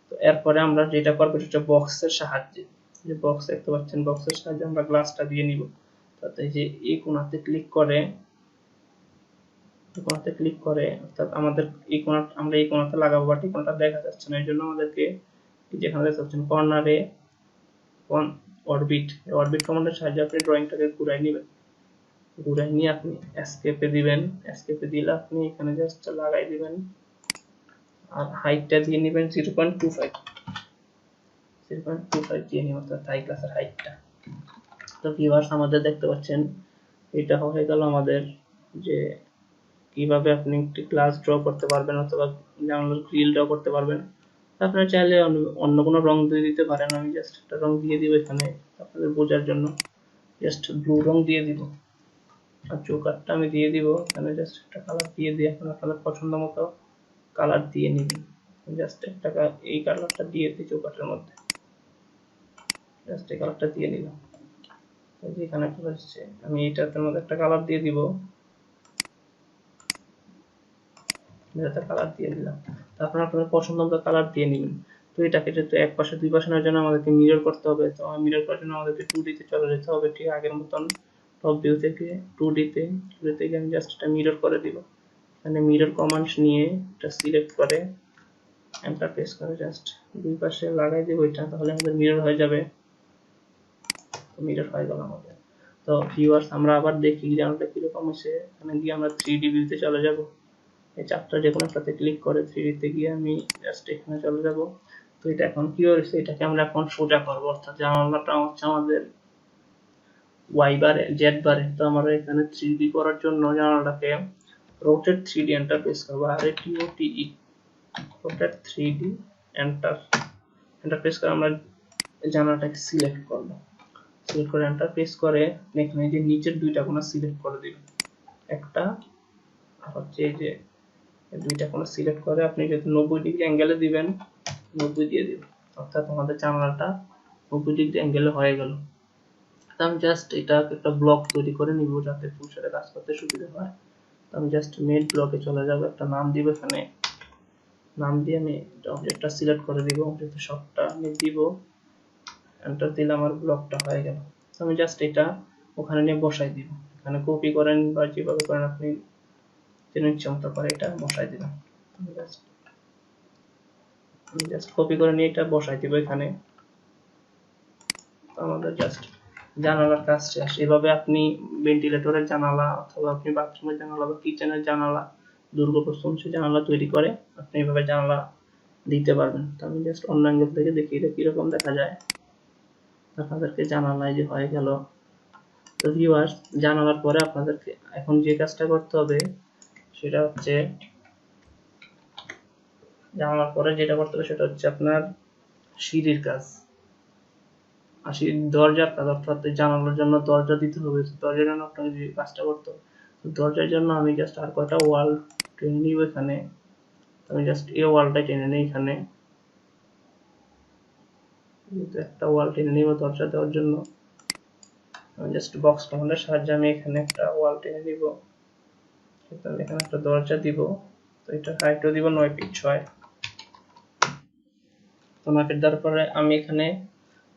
তো এরপরে আমরা যেটা করব সেটা হচ্ছে বক্সের সাহায্যে, যে বক্স দেখতে পাচ্ছেন, বক্সের সাহায্যে আমরা গ্লাসটা দিয়ে নিব। তাতে যে এই কোণাতে ক্লিক করে অর্থাৎ আমাদের এই কোণা, আমরা এই কোণাতে লাগাবো, বাট এই কোণাটা দেখা যাচ্ছে না, এই জন্য আমাদেরকে যেখানে দেখতে পাচ্ছেন কর্নারে অরবিট কমান্ডের সাহায্যে আপনি ড্রয়িংটাকে ঘুরাই নেবেন। ঘুরাই নিয়ে আপনি এস্কেপে দিবেন। এস্কেপে দিলে আপনি এখানে জাস্ট লাগাই দিবেন আর হাইটটা দিয়ে নেবেন 0.25 দিয়ে নিব, অর্থাৎ থাই গ্লাসের হাইটটা। তো ভিউয়ার্স আমাদের দেখতে পাচ্ছেন এটা হয়ে গেল আমাদের যে কিভাবে আপনি একটি গ্লাস ড্র করতে পারবেন অথবা জানালার গ্রিল ড্র করতে পারবেন। আপনারা চাইলে অন্য কোনো রং দিয়ে দিতে পারেন। আমি জাস্ট একটা রং দিয়ে দিব এখানে আপনাদের বোঝার জন্য, জাস্ট ব্লু রং দিয়ে দিব। আর চৌকাটটা আমি দিয়ে দিব এখানে, জাস্ট একটা কালার দিয়ে দিয়ে এখন আপনাদের পছন্দ মতো কালার দিয়ে নেবেন। জাস্ট একটা এই কালারটা দিয়ে দিই চৌকাটের মধ্যে, জাস্ট এই কালারটা দিয়ে নিলাম। এখানে একটা আসছে, আমি এইটার মধ্যে একটা কালার দিয়ে দিব, এটাতে কালার দিয়ে দিলাম। তারপর আপনাদের পছন্দ মতো কালার দিয়ে নেবেন। তো এটাকে যেহেতু এক পাশে দুই পাশে নেওয়ার জন্য আমাদেরকে মিরর করতে হবে। তো মিরর করার জন্য আমাদেরকে 2D তে চলে যেতে হবে, ঠিক আগের মতন টপ ভিউ থেকে 2D তে গিয়ে আমি জাস্ট এটা মিরর করে দিব। এখানে মিরর কমান্ড নিয়ে এটা সিলেক্ট করে এন্টার প্রেস করে জাস্ট দুই পাশে লাগাই দেব এটা, তাহলে আমাদের মিরর হয়ে যাবে। মিরর হয়ে গেল আমাদের। তো ভিউয়ার্স আমরা আবার দেখি জানালাটা কিরকম হয়েছে। এখানে গিয়ে আমরা 3D ভিউতে চলে যাব। এই চারটা যে কোনো একটাতে ক্লিক করে 3D তে গিয়ে আমি জাস্ট এখানে চলে যাব। তো এটা এখন কি হয়েছে, এটাকে আমরা এখন সোজা করব, অর্থাৎ জানালাটা হচ্ছে আমাদের ওয়াই বারে জেড বারে। তো আমরা এখানে 3D করার জন্য জানালাটাকে রোটেট 3D এন্টার প্রেস করব, আর ROTE rotate 3D enter press করে আমরা জানালাটাকে সিলেক্ট করব। সিলেক্ট করে এন্টার প্রেস করে এখানে যে নিচের দুইটা কোণা সিলেক্ট করে দিবেন, একটা আর হচ্ছে এই যে দুইটা কোণা সিলেক্ট করে আপনি যদি 90 ডিগ্রি অ্যাঙ্গেলে দিবেন 90 দিয়ে দিবেন, অর্থাৎ আমাদের জানালাটা 90 ডিগ্রি অ্যাঙ্গেলে হয়ে গেল। তো আমি জাস্ট এটা একটা ব্লক তৈরি করে নিব যাতে ফুলসারে কাজ করতে সুবিধা হয়। তো আমি জাস্ট মেন ব্লকে চলে যাব, একটা নাম দিব, এখানে নাম দিয়ে আমি অবজেক্টটা সিলেক্ট করে দিব, অবজেক্টের সবটা আমি দিব, এন্টার দিলে আমার ব্লকটা হয়ে গেল। তো আমি জাস্ট এটা ওখানে নিয়ে বসাই দিব। এখানে কপি করেন বা যেভাবে করেন আপনি যেন ইচ্ছা মতো করে এটা বসাই দিবেন। জাস্ট কপি করে নিয়ে এটা বসাই দিব এখানে। আমাদের জাস্ট জানালার কাজ শেষ। এভাবে আপনি ভেন্টিলেটরের জানালা অথবা আপনি বাথরুমের জানালা বা কিচেনের জানালা, দুর্গপ্রস্থ জানালা তৈরি করে আপনি এভাবে জানালা দিতে পারবেন। তো আমি জাস্ট অন্য অ্যাঙ্গেল থেকে দেখি এটা কিরকম দেখা যায়। আপনাদেরকে জানালায় যে হয়ে গেল। তো ভিউয়ার্স, জানালার পরে আপনাদেরকে এখন যে কাজটা করতে হবে সেটা হচ্ছে, জানালার পরে যেটা করতে হবে সেটা হচ্ছে আপনার সিঁড়ির কাজ। দরজার কাজ, অর্থাৎ জানালার জন্য দরজা দিতে হবে। দরজার জন্য আপনাকে যে কাজটা করতে হবে, দরজার জন্য আমি জাস্ট আর কয়টা ওয়াল টেনে নিব এখানে। আমি জাস্ট এই ওয়ালটা টেনে নিই এখানে, একটা ওয়াল টেনে নিব দরজা দেওয়ার জন্য। আমি জাস্ট বক্স কমান্ডের সাহায্যে আমি এখানে একটা ওয়াল টেনে নিব। আমি এখানে একটা দরজা দিব। তো এটা হাইটও দিব 9 ফিট 6। তো 9 ফিট দেওয়ার পরে আমি এখানে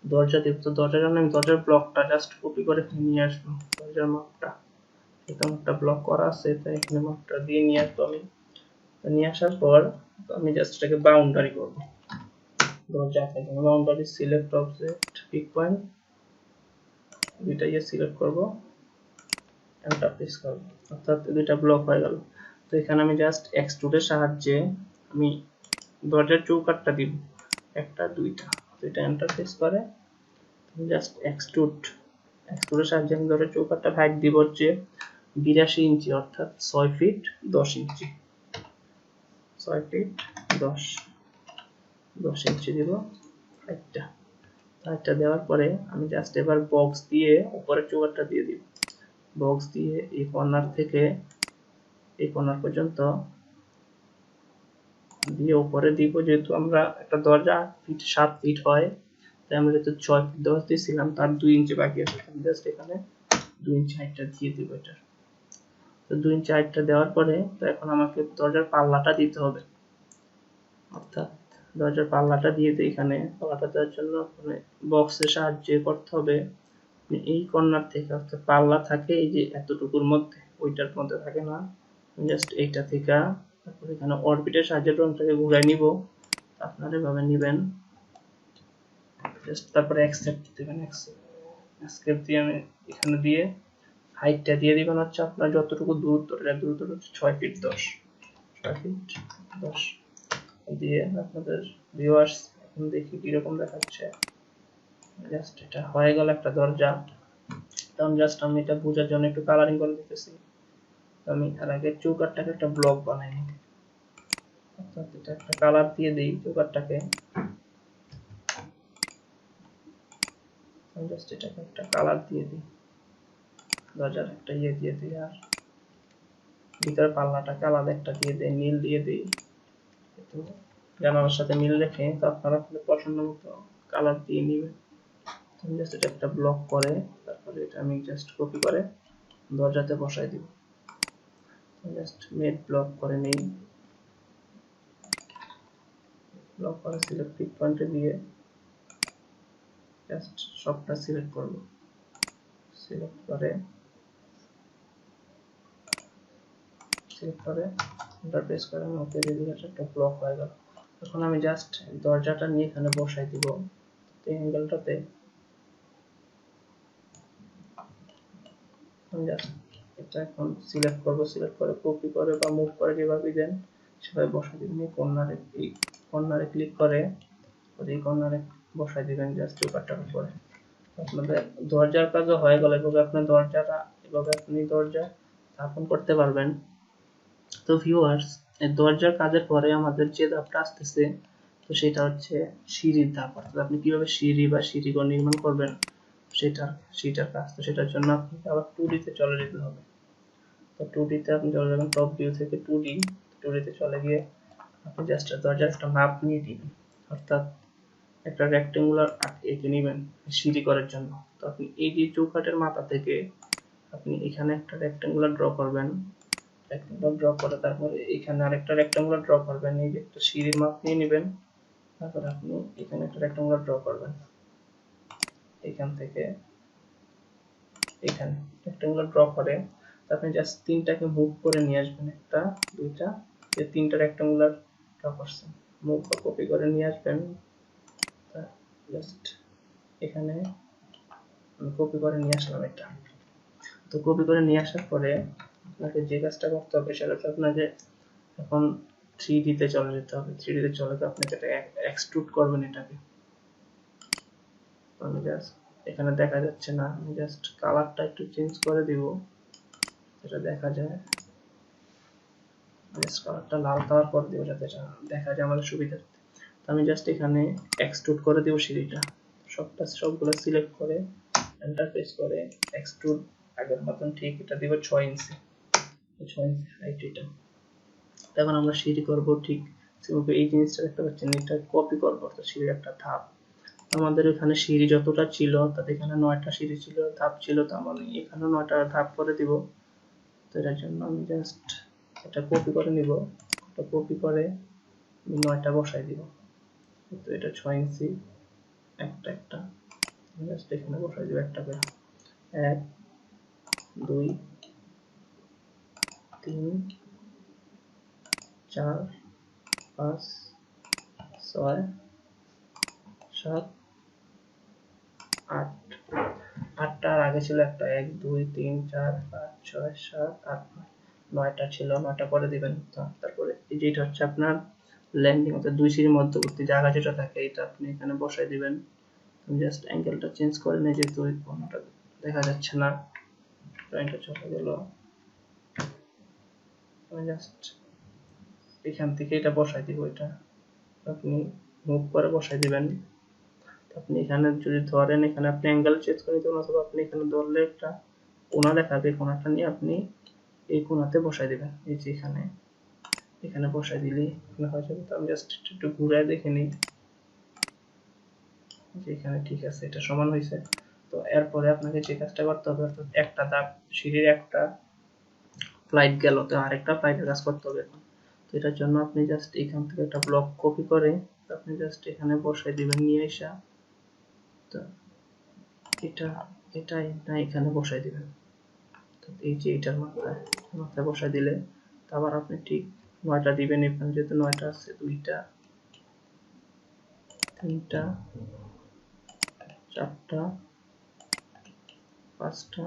দরজা দিব। তো দরজার জন্য আমি দরজার ব্লকটা জাস্ট কপি করে নিয়ে আসবো। দরজার মাপটা এখানে একটা ব্লক করা আছে, তাই এখানে মাপটা দিয়ে নিয়ে আসবো আমি। নিয়ে আসার পর আমি জাস্ট এটাকে বাউন্ডারি করব। দরজা আঁকার জন্য boundary select object pick point দুইটা সিলেক্ট করব, এন্টার প্রেস করব, অর্থাৎ দুইটা ব্লক হয়ে গেল। তো এখানে আমি জাস্ট এক্সট্রুডের সাহায্যে আমি দরজার চৌকাঠটা দিব, একটা দুইটা এন্টার প্রেস করে জাস্ট এক্সট্রুডের সাহায্যে আমি দরজার চৌকাঠটা হাইট দিব হচ্ছে 82 ইঞ্চি, অর্থাৎ 6 ফিট 10 ইঞ্চি। 6 ফিট 10 ইঞ্চি দিব হাইটটা দেওয়ার পরে আমি জাস্ট এবার বক্স দিয়ে উপরে চৌকাঠটা দিয়ে দিব। বক্স দিয়ে এই কর্নার থেকে এই কর্নার পর্যন্ত দিয়ে উপরে দিব। যেহেতু আমরা একটা দরজা 7 ফিট হয়, তাই আমরা যেহেতু 6 ফিট দেওয়া দিয়েছিলাম তার 2 ইঞ্চি বাকি আছে, জাস্ট এখানে 2 ইঞ্চি হাইটটা দিয়ে দিব এটা। তো 2 ইঞ্চি হাইটটা দেওয়ার পরে তো এখন আমাকে দরজার পাল্লাটা দিতে হবে, অর্থাৎ দরজার পাল্লাটা দিয়ে দিই। এখানে পাল্লাটা দেওয়ার জন্য বক্সের সাহায্যে করতে হবে। এই কর্নার থেকে, অর্থাৎ পাল্লা থাকে এই যে এতটুকুর মধ্যে, ওইটার মধ্যে থাকে না, জাস্ট এইটা থেকে তারপর এখানে অরবিটের সাহায্যে রংটাকে ঘুরাই নিব। আপনারা এভাবে নেবেন জাস্ট, তারপরে অ্যাকসেপ্ট দিবেন। অ্যাকসেপ্ট দিয়ে আমি এখানে দিয়ে হাইটটা দিয়ে দিবেন হচ্ছে আপনার যতটুকু দূরত্বটা হচ্ছে 6 ফিট 10 দিয়ে আপনাদের ভিউয়ার্স এখন দেখি কিরকম দেখাচ্ছে। জাস্ট এটা হয়ে গেল একটা দরজা। তখন জাস্ট আমি এটা বোঝার জন্য একটু কালারিং করে দিতেছি। আমি এর আগে চৌকাঠটাকে একটা ব্লক বানাই নিই, অর্থাৎ এটা একটা কালার দিয়ে দিই চৌকাঠটাকে। জাস্ট এটাকে একটা কালার দিয়ে দিই, দরজার একটা দিয়ে দিই, আর ভিতরে পাল্লাটাকে আলাদা একটা দিয়ে দিই, নীল দিয়ে দিই। তো জানালার সাথে মিল রেখে তো আপনারা পছন্দ মতো কালার দিয়ে নেবেন। জাস্ট এটা একটা ব্লক করে তারপরে এটা আমি জাস্ট কপি করে দরজাতে বসাই দিব। জাস্ট মেড ব্লক করে নেই, ব্লক করে সিলেক্ট পিক পয়েন্টে দিয়ে জাস্ট সবটা সিলেক্ট করব। সিলেক্ট করে এন্টার প্রেস করে আমি ওকে দিয়ে দিলে একটা ব্লক হয়ে গেল। এখন আমি জাস্ট দরজাটা নিয়ে এখানে বসাই দিব এই অ্যাঙ্গেলটাতে। জাস্ট এটা এখন সিলেক্ট করব, সিলেক্ট করে কপি করে বা মুভ করে যেভাবে দেন সেভাবে বসাই দিবেন। এই কর্নারে ক্লিক করে এই কর্নারে বসাই দিবেন জাস্ট চৌকাঠটার উপরে। আপনাদের দরজার কাজও হয়ে গেল। এভাবে আপনি দরজা স্থাপন করতে পারবেন। তো ভিউয়ার্স, এই দরজার কাজের পরে আমাদের যে ধাপটা আসতেছে তো সেটা হচ্ছে সিঁড়ির ধাপ, অর্থাৎ আপনি কিভাবে সিঁড়ি বা সিঁড়িঘর নির্মাণ করবেন সেটার কাজ। তো সেটার জন্য আপনাকে আবার 2D তে চলে যেতে হবে। তো 2D তে আপনি চলে যাবেন, টপ ভিউ থেকে 2D তে চলে গিয়ে আপনি জাস্ট দরজার একটা মাপ নিয়ে দিবেন, অর্থাৎ একটা রেক্টেঙ্গুলার এঁকে নেবেন সিঁড়ি করার জন্য। তো আপনি এই যে চৌকাঠের মাথা থেকে আপনি এখানে একটা রেক্টেঙ্গুলার ড্র করবেন, রেক্টেঙ্গুলার ড্র করে তারপরে এখানে আরেকটা রেক্টেঙ্গুলার ড্র করবেন। এই যে একটা সিঁড়ির মাপ নিয়ে নেবেন, তারপর আপনি এখানে একটা রেক্টেঙ্গুলার ড্র করবেন। এখান থেকে এখানে রেক্টেঙ্গুলার ড্র করে আপনি জাস্ট তিনটাকে মুভ করে নিয়ে আসবেন, একটা দুইটা এই তিনটা রেক্টেঙ্গুলার ড্র করছেন, মুভ বা কপি করে নিয়ে আসবেন। জাস্ট এখানে আমি কপি করে নিয়ে আসলাম এটা। তো কপি করে নিয়ে আসার পরে আপনাকে যে কাজটা করতে হবে সেটা হচ্ছে আপনাকে এখন 3D তে চলে যেতে হবে। 3D তে চলে তো আপনাকে এটা এক্সট্রুড করবেন এটাকে। আমি জাস্ট এখানে দেখা যাচ্ছে না, আমি জাস্ট কালারটা একটু চেঞ্জ করে দিব, এটা দেখা যায়। জাস্ট কালারটা লাল কালার করে দিব যাতে এটা দেখা যায় আমাদের সুবিধার্থে। তো আমি জাস্ট এখানে এক্সট্রুড করে দিব সিঁড়িটা, সবগুলো সিলেক্ট করে এন্টার প্রেস করে এক্সট্রুড আগের মতন ঠিক এটা দিব 6 ইঞ্চি, 6 ইঞ্চি হাইট এটা। এখন আমরা সিঁড়ি করব ঠিক সেভাবে এই জিনিসটা দেখতে পাচ্ছেন, এটা কপি করবো অর্থাৎ সিঁড়ির একটা ধাপ। আমাদের এখানে সিঁড়ি যতটা ছিল তাতে এখানে 9টা সিঁড়ি ছিল, ধাপ ছিল, তো আমি এখানে 9টা ধাপ করে দিব। তো এটার জন্য আমি জাস্ট এটা কপি করে নিব, এটা কপি করে আমি 9টা বসাই দিব। তো এটা 6 ইঞ্চি একটা একটা জাস্ট এখানে বসাই দিব একটা করে, 1 2 3 4 5 6 7 8, 8টার আগে ছিল একটা, 1 2 3 4 5 6 7 8 9টা ছিল, 9টা করে দিবেন। তারপরে এই যেটা হচ্ছে আপনার ল্যান্ডিং অর্থাৎ দুই সিঁড়ির মধ্যবর্তী জায়গা যেটা থাকে এটা আপনি এখানে বসাই দিবেন। আমি জাস্ট অ্যাঙ্গেলটা চেঞ্জ করে নিই যেহেতু ওই কোণটা দেখা যাচ্ছে না, ড্রয়িংটা চলে গেল। আমি জাস্ট এখান থেকে এটা বসাই দিব, এটা আপনি মুভ করে বসাই দিবেন। আপনি এখানে যদি ধরেন এখানে আপনি অ্যাঙ্গেল চেঞ্জ করে দিবেন, অথবা আপনি এখানে ধরলে একটা কোণা দেখাবে, কোণাটা নিয়ে আপনি এই কোণাতে বসাই দিবেন, এই যে এখানে বসাই দিলেই এখানে হয়ে যাবে। তো আমি জাস্ট একটু ঘুরে দেখে নিই যে এখানে ঠিক আছে, এটা সমান হয়েছে। তো এরপরে আপনাকে যে কাজটা করতে হবে অর্থাৎ একটা দাগ সিঁড়ির একটা ফ্লাইট গেল, তো আরেকটা ফ্লাইটের কাজ করতে হবে এখন। তো এটার জন্য আপনি জাস্ট এখান থেকে একটা ব্লক কপি করে আপনি জাস্ট এখানে বসাই দিবেন নিয়ে এসে, তো এটাই না এখানে বসাই দিবেন। তো এই যে এটার মাথায় বসাই দিলে আবার আপনি ঠিক 9টা দিবেন, এখানে যেহেতু 9টা আছে, 2টা 3টা 4টা 5টা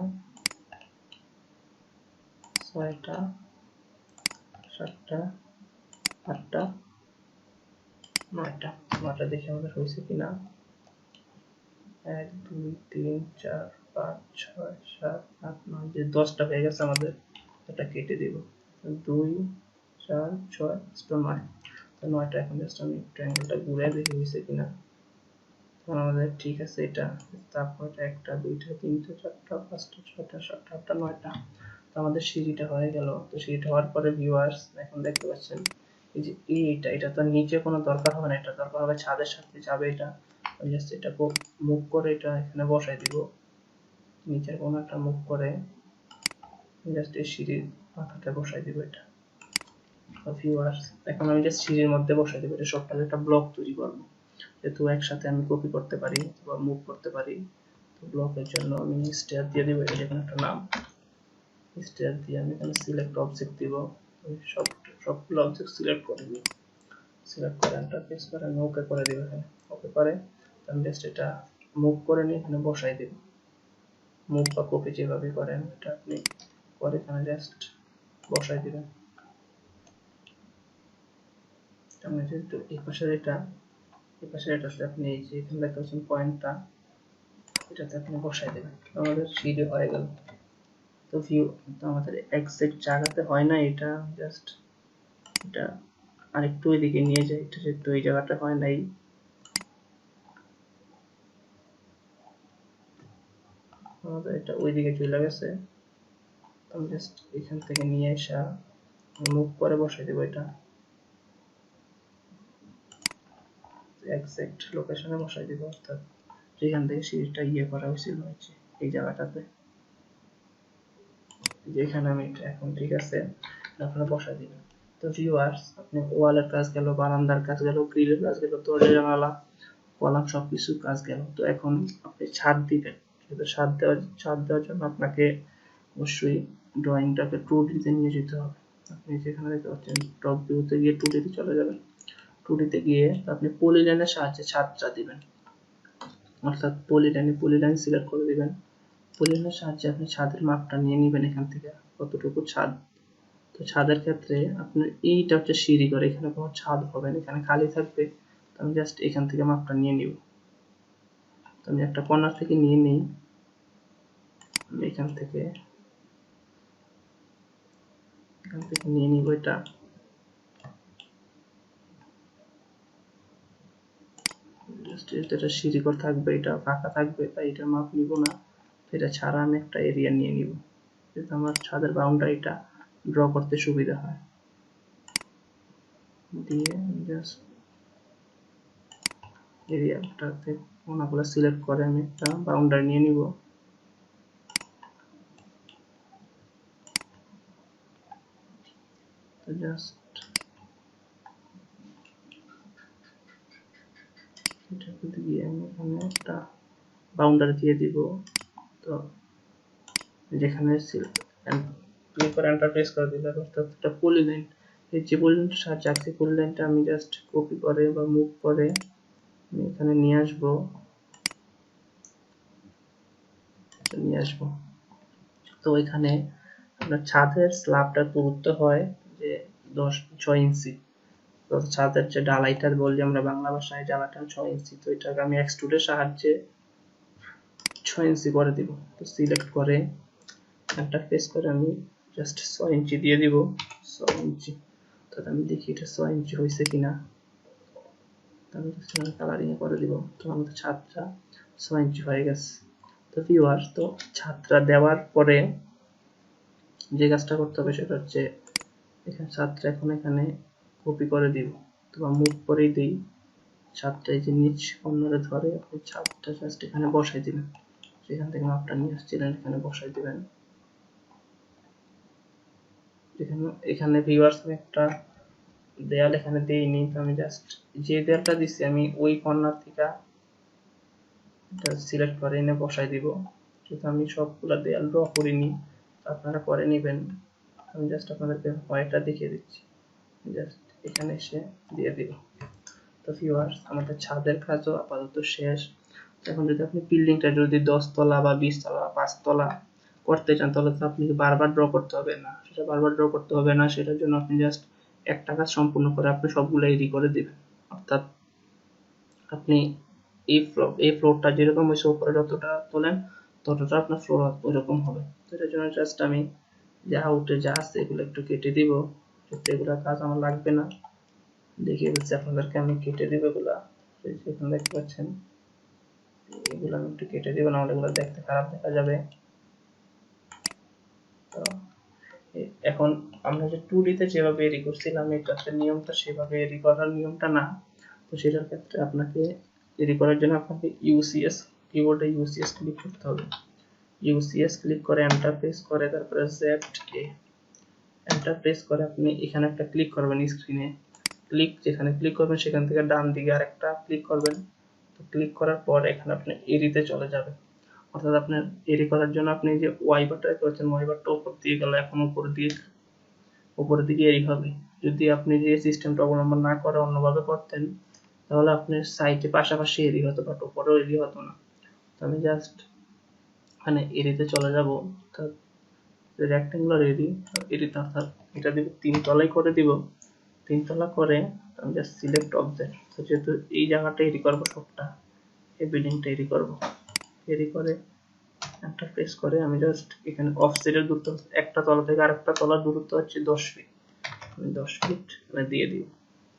6টা 7টা 8টা 9টা দেখে আমাদের হয়েছে কিনা, 1 2 3 4 5 6 7 8 9, যে 10টা হয়ে গেছে আমাদের, এটা কেটে দিব। 2 4 6 9, তো 9টা এখন জাস্ট আমি ট্রায়াঙ্গেলটা ঘুরে দেখে হয়েছে কিনা, তখন আমাদের ঠিক আছে এটা। তারপর 1টা 2টা 3টা 4টা 5টা 6টা 7টা 8টা 9টা, তো আমাদের সিঁড়িটা হয়ে গেল। তো সিঁড়িটা হওয়ার পরে ভিউয়ার্স এখন দেখতে পাচ্ছেন এই যে এটা তো নিচে কোনো দরকার হবে না, এটা দরকার হবে ছাদের সাথে যাবে, এটা আমি জাস্ট এটা মুভ করে এটা এখানে বসাই দিব, নিচের কোণাটা মুভ করে জাস্ট এই সিঁড়ির মাথাটা বসাই দিব এটা। ভিউয়ার্স এখন আমি জাস্ট সিঁড়ির মধ্যে বসাই দিব, এটা সবটা একটা ব্লক তৈরি করব, যেহেতু একসাথে আমি কপি করতে পারি বা মুভ করতে পারি। তো ব্লকের জন্য আমি স্টেয়ার দিয়ে দিব, এটা যেখানে একটা নাম স্টেয়ার দিয়ে আমি এখানে সিলেক্ট অবজেক্ট দিব, সবগুলো অবজেক্ট সিলেক্ট করে দিব, সিলেক্ট করে এন্টার প্রেস করে আমি ওকে করে দিব। এখানে ওকে করে আমি জাস্ট এটা মুভ করে নিয়ে এখানে বসাই দেব, মুভ বা কপি যেভাবে করেন এটা আপনি করে এখানে জাস্ট বসাই দিবেন। আমি যেহেতু এই পাশের এটা আপনি এই যে এখানে দেখতে পাচ্ছেন পয়েন্টটা, এটাতে আপনি বসাই দেবেন, আমাদের সিঁড়ি হয়ে গেল। তো আমাদের এক্সাক্ট জায়গাতে হয় না, এটা জাস্ট এটা আরেকটু ওইদিকে নিয়ে যাই, এটা যেহেতু এই জায়গাটা হয় নাই, আমাদের এটা ওইদিকে চলে গেছে। আমি জাস্ট এখান থেকে নিয়ে এসে মুভ করে বসাই দেবো, এটা এক্সাক্ট লোকেশনে বসাই দিব, অর্থাৎ যেখান থেকে সিঁড়িটা করা হয়েছিল এই জায়গাটাতে, যেখানে আমি এখন ঠিক আছে আপনারা বসাই দিবেন। তো ভিউয়ার্স আপনি ওয়ালের কাজ গেল, বারান্দার কাজ গেল, গ্রিলের কাজ গেল, দরজা জানালা কলাম সবকিছু কাজ গেল। তো এখন আপনি ছাদ দিবেন, সেটা ছাদ দেওয়ার জন্য আপনাকে অবশ্যই ড্রয়িংটাকে 2D তে নিয়ে যেতে হবে। আপনি যেখানে দেখতে পাচ্ছেন টপ ভিউতে গিয়ে 2D তে চলে যাবেন। 2D তে গিয়ে আপনি পলিলাইনের সাহায্যে ছাদটা দিবেন, অর্থাৎ পলিলাইন সিলেক্ট করে দিবেন। পলিলাইনের সাহায্যে আপনি ছাদের মাপটা নিয়ে নেবেন এখান থেকে কতটুকু ছাদ। তো ছাদের ক্ষেত্রে আপনার এইটা হচ্ছে সিঁড়ি ঘর, এখানে কোনো ছাদ হবে না, এখানে খালি থাকবে। তো আমি জাস্ট এখান থেকে মাপটা নিয়ে নিব। তো আমি একটা কর্নার থেকে নিয়ে নিই, এখান থেকে নিয়ে নিব এটা। এটা সিঁড়ি ঘর থাকবে, এটা ফাঁকা থাকবে, তাই এটা মাপ নিব না। এটা ছাড়া আমি একটা এরিয়া নিয়ে নিব, যাতে আমার ছাদের বাউন্ডারিটা ড্র করতে সুবিধা হয়। দিয়ে জাস্ট এরিয়াটাতে কোনাগুলো সিলেক্ট করে আমি একটা বাউন্ডারি নিয়ে নিব। তো জাস্ট এটাকে দিয়ে আমি এখানে একটা বাউন্ডারি দিয়ে দিব। তো যেখানে ক্লিক করে এন্টার প্রেস করে দিলে অর্থাৎ একটা পলিলাইন, এই যে পলিলাইনটা সাহায্যে আঁকছি, পলিলাইনটা আমি জাস্ট কপি করে বা মুভ করে আমি এখানে নিয়ে আসবো। তো এখানে আপনার ছাদের স্ল্যাবটার পুরুত্ব হয় যে 6 ইঞ্চি। তো ছাদের যে ঢালাইটা বলি আমরা বাংলা ভাষায়, ঢালাইটা 6 ইঞ্চি। তো এটাকে আমি এক্সট্রুডের সাহায্যে 6 ইঞ্চি করে দিব। তো সিলেক্ট করে একটা প্রেস করে আমি জাস্ট 6 ইঞ্চি দিয়ে দিব, 6 ইঞ্চি। তাহলে আমি দেখি এটা 6 ইঞ্চি হয়েছে কিনা। আমি কালারিং করে দিব। তো আমাদের ছাদটা 6 ইঞ্চি হয়ে গেছে। তো ভিউয়ার্স, তো ছাদটা দেওয়ার পরে যে কাজটা করতে হবে সেটা হচ্ছে এখানে ছাদটা এখন এখানে কপি করে দিব, অথবা মুভ করেই দিই। ছাদটা এই যে নিচ কর্নারে ধরে আপনি ছাদটা জাস্ট এখানে বসাই দিবেন, সেখান থেকে মাপটা নিয়ে আসছিলেন এখানে বসাই দিবেন। এখানে ভিউয়ার্স আমি একটা দেয়াল এখানে দেইনি, তো আমি জাস্ট যে দেয়ালটা দিচ্ছি আমি ওই কর্নার থেকে এটা সিলেক্ট করে এনে বসাই দিব। যেহেতু আমি সবগুলা দেয়াল ড্র করিনি, আপনারা করে নেবেন। আমি জাস্ট আপনাদেরকে কয়েকটা দেখিয়ে দিচ্ছি, জাস্ট এখানে এসে দিয়ে দিব। তো ভিউয়ার্স, আমাদের ছাদের কাজও আপাতত শেষ। এখন যদি আপনি বিল্ডিংটা যদি 10 তলা বা 20 তলা 5 তলা করতে চান, তাহলে তো আপনি বারবার ড্র করতে হবে না। সেটার জন্য আপনি জাস্ট একটা কাজ সম্পূর্ণ করে আপনি সবগুলো রেডি করে দিবেন। অর্থাৎ আপনি এই ফ্লোরটা যেরকম হয়েছে উপরে যতটা তোলেন ততটা আপনার ফ্লোর ওইরকম হবে। তো এটার জন্য জাস্ট আমি যা আউটে যা আছে এগুলো একটু কেটে দিব, যাতে এগুলো কাজ আমার লাগবে না। দেখিয়ে দিচ্ছি আপনাদেরকে, আমি কেটে দিব এগুলা। এখানে দেখতে পাচ্ছেন এগুলো আমি একটু কেটে দিব, নাহলে এগুলো দেখতে খারাপ দেখা যাবে। তো এখন আমরা যে 2D তে যেভাবে এডি করছিলাম, এটাতে নিয়মটা সেভাবে এডি করার নিয়মটা না। তো সেটার ক্ষেত্রে আপনাকে এডি করার জন্য আপনাকে ইউসিএস কিবোর্ডে ইউসিএস ক্লিক করতে হবে। ইউসিএস ক্লিক করে এন্টার প্রেস করে তারপরে জেড এ এন্টার প্রেস করে আপনি এখানে একটা ক্লিক করবেন স্ক্রিনে। যেখানে ক্লিক করবেন সেখান থেকে ডান দিকে আরেকটা ক্লিক করবেন। তো ক্লিক করার পর এখানে আপনি এডিতে চলে যাবেন। অর্থাৎ আপনার এডি করার জন্য আপনি যে ওয়াই বারটা করেছেন, ওয়াই বারটা উপর দিয়ে গেলে এখন উপরের দিকে এডি হবে। যদি আপনি যে সিস্টেমটা অবলম্বন না করে অন্যভাবে করতেন, তাহলে আপনার সাইটে পাশাপাশি এডি হতো, বাট উপরেও এডি হতো না। তো আমি জাস্ট এখানে এডিতে চলে যাব। অর্থাৎ রেক্টেঙ্গুলার এডিতে অর্থাৎ এটা দিব 3 তলাই করে দিব। 3 তলা করে আমি জাস্ট সিলেক্ট অবজেক্ট। তো যেহেতু এই জায়গাটা এডি করবো, সবটা এই বিল্ডিংটা এডি করবো, এডি করে একটা প্রেস করে আমি জাস্ট এখানে অফসেটের দূরত্ব একটা তলা থেকে আরেকটা তলার দূরত্ব হচ্ছে 10 ফিট। আমি 10 ফিট দিয়ে দিব,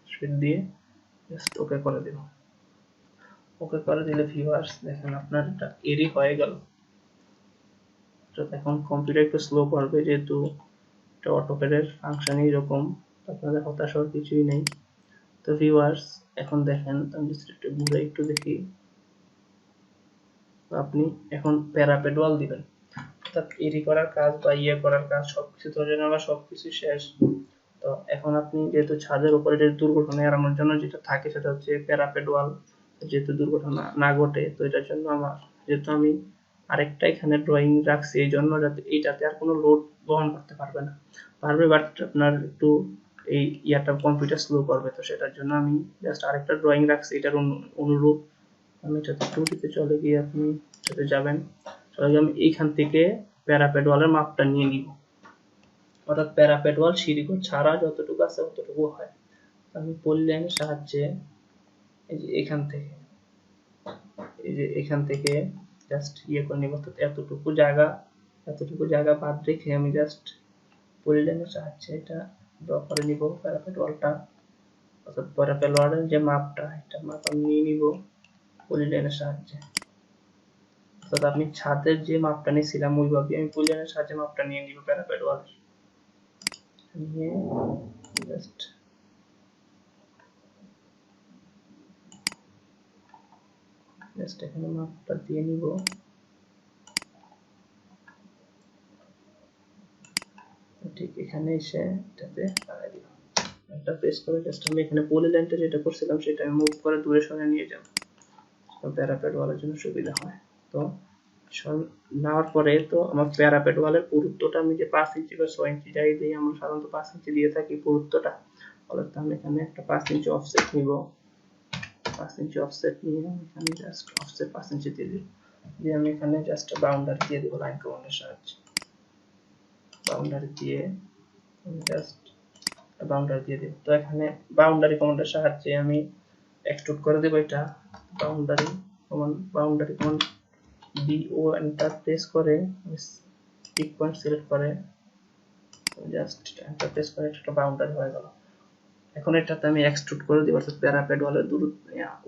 10 ফিট দিয়ে জাস্ট ওকে করে দিব। ওকে করে দিলে ভিউয়ার্স দেখেন আপনার এটা এডি হয়ে গেল। তো এখন কম্পিউটার একটু স্লো করবে, যেহেতু এটা অটোক্যাডের ফাংশন এরকম, আপনাদের হতাশ হওয়ার কিছুই নেই। তো ভিউয়ার্স এখন দেখেন, আমি জাস্ট একটু ঘুরে একটু দেখি। তো আপনি এখন প্যারাপেট ওয়াল দিবেন, অর্থাৎ এডি করার কাজ বা করার কাজ সবকিছু ধরে নেওয়া সবকিছু শেষ। তো এখন আপনি যেহেতু ছাদের উপরে যে দুর্ঘটনা এড়ানোর জন্য যেটা থাকে সেটা হচ্ছে প্যারাপেট ওয়াল। যেহেতু দুর্ঘটনা না ঘটে, তো এটার জন্য যেহেতু আমি আরেকটা এখানে ড্রয়িং রাখছি এই জন্য যাতে এইটাতে আর কোনো লোড বহন করতে পারবে না, পারবে বাট আপনার একটু এই ইয়াটা কম্পিউটার স্লো করবে, তো সেটার জন্য আমি জাস্ট আরেকটা ড্রয়িং রাখছি এটার অনুরূপ। আমি এটাতে টুটিতে চলে গিয়ে আপনি এটাতে যাবেন, চলে গিয়ে আমি এইখান থেকে প্যারাপেট ওয়ালের মাপটা নিয়ে নিব, অর্থাৎ প্যারাপেট ওয়াল সিঁড়িঘর ছাড়া যতটুকু আছে ততটুকু হয়। আমি পলিলাইনের সাহায্যে এই যে এখান থেকে জাস্ট ইয়ে করে নিব, অর্থাৎ এতটুকু জায়গা বাদ রেখে আমি জাস্ট পলিলাইনের সাহায্যে এটা ড্র করে নিব প্যারাপেট ওয়ালটা, অর্থাৎ প্যারাপেট ওয়ালের যে মাপটা এটা মাপ আমি নিয়ে নিব পলিলাইনের সাহায্যে, অর্থাৎ আপনি ছাদের যে মাপটা নিয়েছিলাম ওইভাবে আমি পলিলাইনের সাহায্যে মাপটা নিয়ে নিব প্যারাপেট ওয়ালের, নিয়ে জাস্ট এখানে মাপটা দিয়ে নিব। ঠিক এখানে এসে এটাতে লাগাই দিব, এটা প্রেস করে জাস্ট আমি এখানে পলিলাইনটা যেটা করছিলাম সেটা আমি মুভ করে দূরে সরে নিয়ে যাব, প্যারাপেট ওয়ালের জন্য সুবিধা হয়। তো নেওয়ার পরে তো আমার প্যারাপেট ওয়ালের পুরুত্বটা আমি যে 5 ইঞ্চি বা 6 ইঞ্চি যাই দিই, আমরা সাধারণত 5 ইঞ্চি দিয়ে থাকি পুরুত্বটা, অর্থাৎ আমি এখানে একটা 5 ইঞ্চি অফসেট নিব, 5 ইঞ্চি অফসেট নিয়ে এখানে জাস্ট অফসেট 5 ইঞ্চি দিয়ে দিব, দিয়ে আমি এখানে জাস্ট বাউন্ডারি দিয়ে দেব লাইন কমান্ডের সাহায্যে, বাউন্ডারি দিয়ে জাস্ট বাউন্ডারি দিয়ে দেব। তো এখানে বাউন্ডারি কমান্ডের সাহায্যে আমি এক্সট্রুড করে দেব এটা, boundary command BO enter press করে পিক পয়েন্ট সিলেক্ট করে জাস্ট এন্টার প্রেস করে একটা বাউন্ডারি হয়ে গেল। এখন এটাতে আমি এক্সট্রুড করে দিব, অর্থাৎ প্যারাপেট ওয়ালের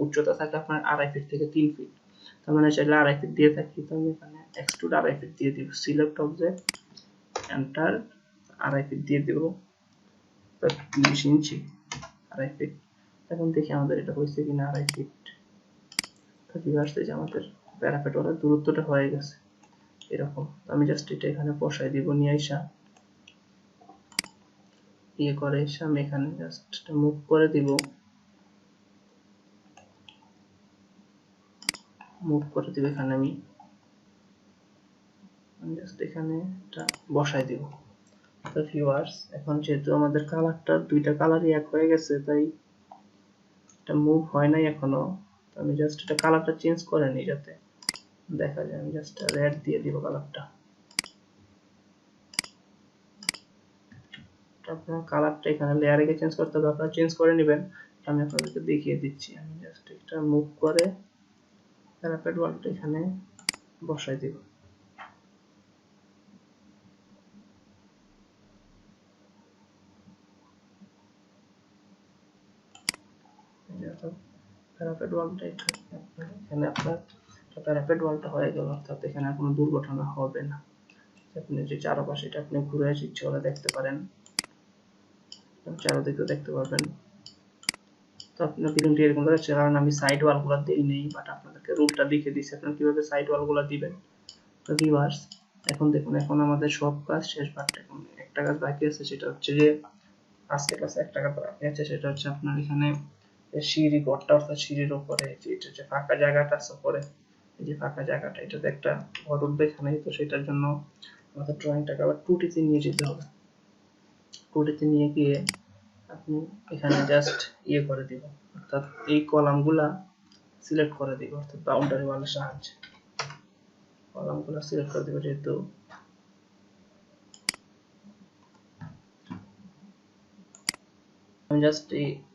উচ্চতা থাকে আপনার 2.5 ফিট থেকে 3 ফিট, তার মানে চাইলে 2.5 ফিট দিয়ে থাকি, তো আমি এখানে এক্সট্রুড 2.5 ফিট দিয়ে দিব, সিলেক্ট অবজেক্ট এন্টার 2.5 ফিট দিয়ে দেব, 20 ইঞ্চি 2.5 ফিট। এখন দেখি আমাদের এটা হয়েছে কিনা 2.5 ফিট, তো ভিউয়ার্স এই যে আমাদের প্যারাপেট ওয়ালের দূরত্বটা হয়ে গেছে এরকম। আমি জাস্ট এটা এখানে বসাই দিব, নিয়ে আইসা ইয়ে করে এসে আমি এখানে জাস্ট মুভ করে দিব, এখানে আমি জাস্ট এখানে এটা বসাই দিব। তো ভিউয়ার্স এখন যেহেতু আমাদের কালারটা দুইটা কালারই এক হয়ে গেছে, তাই এটা মুভ হয় নাই এখনো, তো আমি জাস্ট এটা কালারটা চেঞ্জ করে নিই যাতে দেখা যায়। আমি জাস্ট রেড দিয়ে দিব কালারটা, আপনার কালারটা এখানে লেয়ারে গিয়ে চেঞ্জ করতে হবে, আপনারা চেঞ্জ করে নেবেন, আমি আপনাদেরকে দেখিয়ে দিচ্ছি। আমি জাস্ট এটা মুভ করে প্যারাপেট ওয়ালটা এখানে বসাই দিব, প্যারাপেট ওয়ালটা এখানে আপনার প্যারাপেট ওয়ালটা হয়ে গেল, অর্থাৎ এখানে কোনো দুর্ঘটনা হবে না। আপনি যে চারপাশে এটা আপনি ঘুরে এসে ইচ্ছে হলে দেখতে পারেন, চারদিকে দেখতে পারবেন। তো আপনার ভিডিওটি এরকম দেখাচ্ছে কারণ আমি সাইড ওয়ালগুলো দেই নেই, বাট আপনাদেরকে রুলটা লিখে দিচ্ছি আপনারা কিভাবে সাইড ওয়ালগুলো দিবেন। তো ভিউয়ার্স এখন দেখুন, এখন আমাদের সব কাজ শেষ, বাট এখন একটা কাজ বাকি আছে, সেটা হচ্ছে যে আজকে ক্লাসে একটা কাজ বাকি আছে, সেটা হচ্ছে আপনার এখানে সিঁড়ি ঘরটা, অর্থাৎ সিঁড়ির উপরে এটা যে ফাঁকা জায়গাটা আছে উপরে, এই যে ফাঁকা জায়গাটা, এটাতে একটা ঘর উঠবে এখানে, তো সেটার জন্য আমাদের ড্রয়িংটাকে আবার 2D নিয়ে যেতে হবে। 2D নিয়ে গিয়ে আপনি এখানে জাস্ট ইয়ে করে দিব, অর্থাৎ এই কলামগুলা সিলেক্ট করে দিব, অর্থাৎ বাউন্ডারি ওয়ালের সাহায্যে কলামগুলা সিলেক্ট করে দিব। যেহেতু